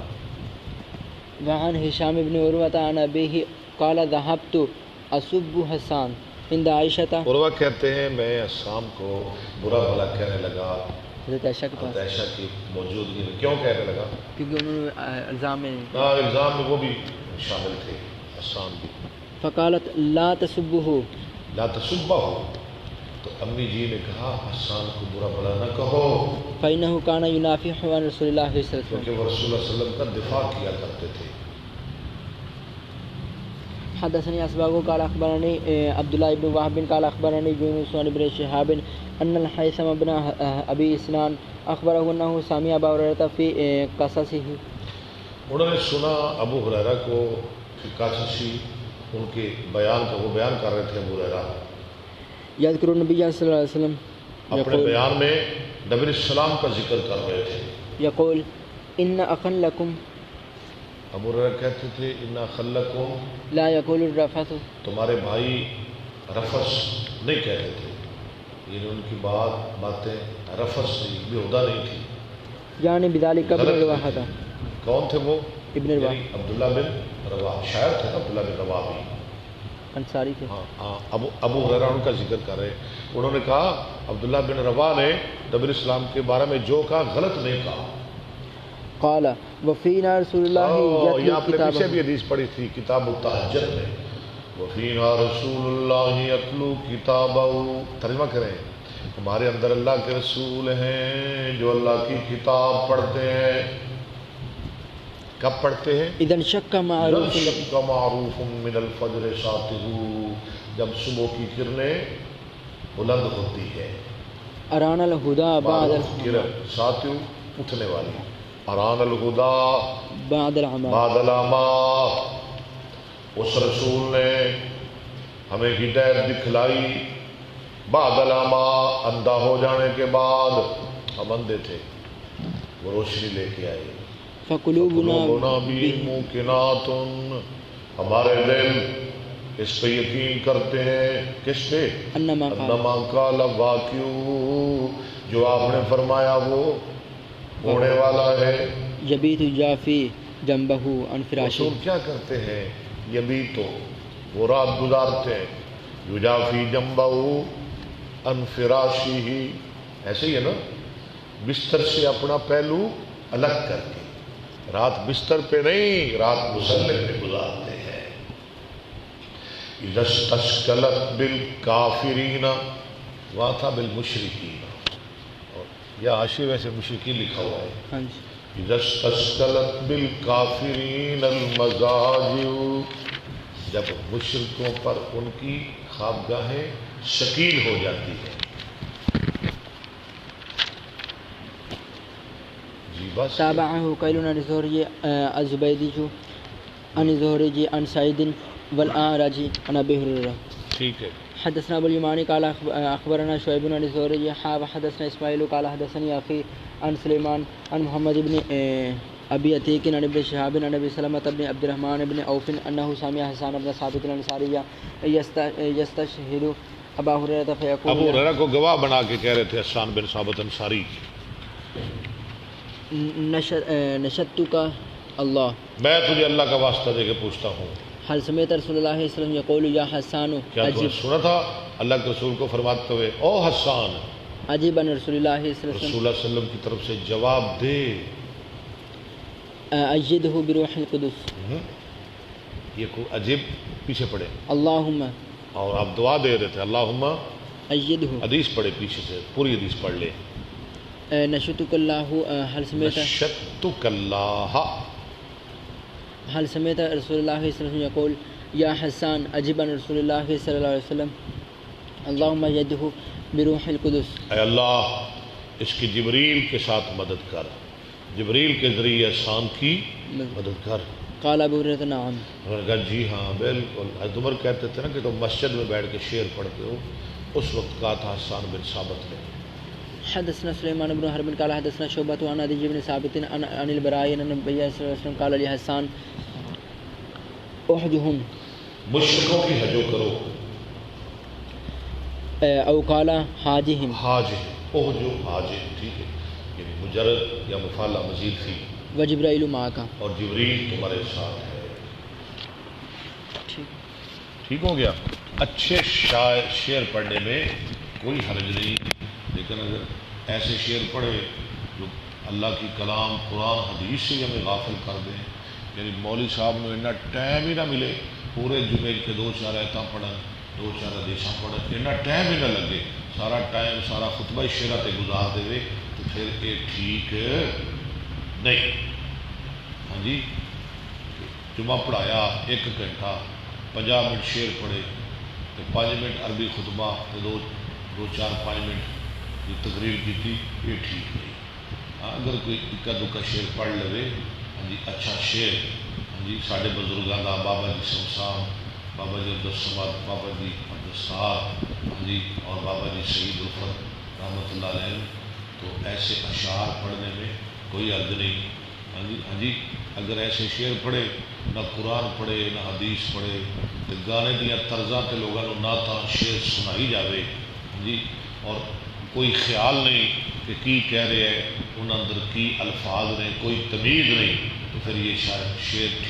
S3: وعن ہشام بن عروۃ عن ابیہ قال ذهبت اسب حسان عند عائشہ،
S1: عروہ کہتے ہیں میں حسان کو برا بھلا کہنے لگا
S3: حضرت عائشہ کے پاس،
S1: عائشہ کی موجودگی میں. کیوں کہنے لگا؟
S3: کیونکہ انہوں نے الزام میں،
S1: الزام میں وہ بھی شامل تھے حسان بھی.
S3: فقالت لا تسبہ،
S1: لا تسبہ ہو، تو امی جی نے کہا حسان کو برا بھلا نہ کہو،
S3: فإنہ کان ینافح عن رسول اللہ صلی اللہ علیہ وسلم،
S1: کیونکہ وہ رسول اللہ صلی اللہ علیہ وسلم کا دفاع کیا کرتے تھے.
S3: حدثني اسباغ قال اخبرني عبد الله بن وهب قال اخبرني يونس بن شهاب ان الحيثم بن ابي اسنان اخبره انه سمع ابا هريره في قصصه،
S1: انہوں نے سنا ابو ہریرہ کو قصصی ان کے بیان کا، وہ بیان کر رہے تھے ابو ہریرہ
S3: یذکر النبی صلی اللہ علیہ وسلم
S1: اپنے بیان میں نبی السلام کا ذکر کر رہے تھے.
S3: یقول ان اخا لکم،
S1: ابو ہریرہ کہتے تھے ان خلکم
S3: لا یقول الرفث،
S1: تمہارے بھائی رفث نہیں کہتے تھے، یعنی ان کی باتیں رفث نہیں، بےہودہ نہیں تھی.
S3: یعنی بذالک ابن رواحہ،
S1: کون تھے وہ؟
S3: ابن رواحہ،
S1: یعنی عبداللہ بن رواحہ، شاعر تھے نا عبداللہ بن رواحہ بھی،
S3: انصاری تھے.
S1: ہاں ابو ہریرہ ان کا ذکر کر رہے. انہوں نے کہا عبداللہ بن رواحہ نے نبی السلام کے بارے میں جو کہا غلط نہیں کہا.
S3: قال وفینا رسول اللہ
S1: یہ
S3: یتلو
S1: آپ نے پیچھے
S3: کتابہ،
S1: بھی حدیث پڑھی تھی کتاب التہجد میں، وفینا رسول اللہ یتلو کتابہ، ترجمہ کریں ہمارے اندر اللہ کے رسول ہیں جو اللہ کی کتاب پڑھتے ہیں. کب پڑھتے ہیں؟
S3: اذن شک معروف
S1: معروف من الفجر ساتہو، جب صبح کی کرنیں بلند ہوتی ہے.
S3: اران الہدا بعد
S1: ساتہو اٹھنے والی، اران الہدا
S3: بعد العمى
S1: بعد العمى، اس رسول نے ہمیں ہدایت دکھلائی بعد العمى، اندھا ہو جانے کے بعد. ہم اندھے تھے، وہ روشنی لے کے آئے.
S3: فقلوبنا
S1: بھی موقنات، ہمارے دل اس پہ یقین کرتے ہیں. کس پہ؟ انما قال واقع، جو آپ نے فرمایا وہ ہونے والا ہے.
S3: یبیت جافی جنبہ عن فراشی،
S1: رسول کیا کرتے ہیں؟ یبیت، وہ رات گزارتے ہیں. یجافی جنبہ عن فراشی، ایسے ہی ہے نا، بستر سے اپنا پہلو الگ کر کے. رات بستر پہ نہیں، رات مصلی پہ گزارتے ہیں. اذا استشکلت بالکافرین، وہاں تھا بالمشرکین، یا عاشر ویسے مشرکین لکھا ہوا ہے. اذا استشکلت بالکافرین المضاجع، جب مشرکوں پر ان کی خوابگاہیں شکیل ہو جاتی ہیں.
S3: تابعه قيل عن الزهري الزبيدي عن الزهري عن سعيد والأعرج عن أبي هريرة.
S1: ٹھیک ہے.
S3: حدثنا ابو اليماني قال اخبرنا شعيب عن الزهري حدثنا اسماعيل قال حدثني اخي عن سليمان عن محمد بن ابي عتيق عن ابن شهاب عن ابي سلمة بن عبد الرحمن بن عوف انه سمع حسان بن ثابت الانصاري يستشهد ابا هريرة فيقول،
S1: ابو ہریرہ کو گواہ بنا کے کہہ رہے تھے حسان بن ثابت انصاری،
S3: نشدتک اللہ،
S1: میں تجھے اللہ کا واسطہ دے کے پوچھتا ہوں،
S3: حل سمعت رسول اللہ صلی اللہ علیہ وسلم یقول یا حسان،
S1: کیا تو نے سنا تھا اللہ کے رسول کو فرماتے ہوئے او حسان،
S3: عجیب ان رسول اللہ صلی اللہ
S1: رسول اللہ صلی اللہ علیہ وسلم کی طرف سے جواب دے،
S3: ایدہ بروح القدس.
S1: یہ کو عجیب پیچھے پڑے،
S3: اللہم،
S1: اور آپ دعا دے رہے تھے اللہم،
S3: ایدہ،
S1: حدیث پڑھے پیچھے سے، پوری حدیث پڑھ لے.
S3: نشدتک اللہ، حل سمعت،
S1: نشدتک اللہ،
S3: حل سمعت رسول اللہ صلی اللہ علیہ وسلم یقول یا حسان عجیب ان رسول اللہ صلی اللہ علیہ وسلم اللہم ایدہ بروح القدس.
S1: اے اللہ اس کی جبریل کے ساتھ مدد کر، جبریل کے ذریعے احسان کی مدد کر.
S3: قال ابو ہریرہ نعم،
S1: انہوں نے کہا جی ہاں بالکل. حضرت عمر کہتے تھے نا کہ تم مسجد میں بیٹھ کے شعر پڑھتے ہو، اس وقت کہا تھا حسان بن ثابت نے.
S3: حدثنا سليمان بن حرب قال حدثنا شعبة عن عدي بن ثابت عن البراء عن النبي صلى الله عليه وسلم قال لحسان احجهم،
S1: مشرکوں کی حجو کرو،
S3: او قال حاجهم،
S1: حاج احجو حاج، ٹھیک ہے، یعنی مجرد یا مفعلہ مزید تھی.
S3: وجبرائیل معک،
S1: اور جبریل تمہارے ساتھ ہے. ٹھیک ہو گیا. اچھے شعر پڑھنے میں کوئی حرج نہیں، لیکن اگر ایسے شعر پڑھے جو اللہ کی کلام قرآن حدیث سے ہمیں غافل کر دیں، یعنی مولوی صاحب نے اتنا ٹائم ہی نہ ملے پورے جمعے کے 2-4 آیتاں پڑھن، 2-4 حدیثاں پڑھن، اتنا ٹائم ہی نہ لگے، سارا ٹائم سارا خطبہ شعرہ تے گزار دے تو پھر یہ ٹھیک نہیں. ہاں جی، جمعہ پڑھایا 1 گھنٹہ، 50 منٹ شعر پڑھے، 5 منٹ عربی خطبہ، 2-4-5 منٹ کی تقریر کی تھی، یہ ٹھیک نہیں. اگر کوئی اکا دکا شعر پڑھ لے، ہاں جی اچھا شعر، ہاں جی ساڈے بزرگاں دا، بابا جی شمسان، بابا جی عبدالصمد، بابا جی عبدالستار، ہاں جی اور بابا جی سعید الفت رحمۃ اللہ علیہ، تو ایسے اشعار پڑھنے میں کوئی حرج نہیں. ہاں جی اگر ایسے شعر پڑھے، نہ قرآن پڑھے نہ حدیث پڑھے، تو گانے دیا طرزاں تے لوگوں کو نعتاں شعر سنائی جاوے، ہاں جی، اور کوئی خیال نہیں کہ کی کہہ رہے ہیں، ان اندر کی الفاظ نے کوئی تمیز نہیں، تو پھر یہ شعر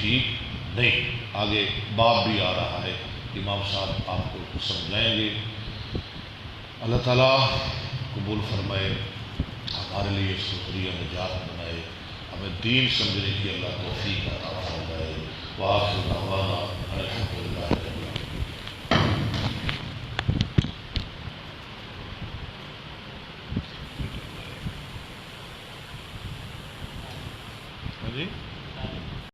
S1: ٹھیک نہیں. آگے باب بھی آ رہا ہے، امام صاحب آپ کو سمجھائیں گے. اللہ تعالیٰ قبول فرمائے، ہمارے لیے شکریہ نجات بنائے، ہمیں دین سمجھنے کی اللہ توفیق عطا فرمائے. وآخر دعوانا الحمدللہ. جی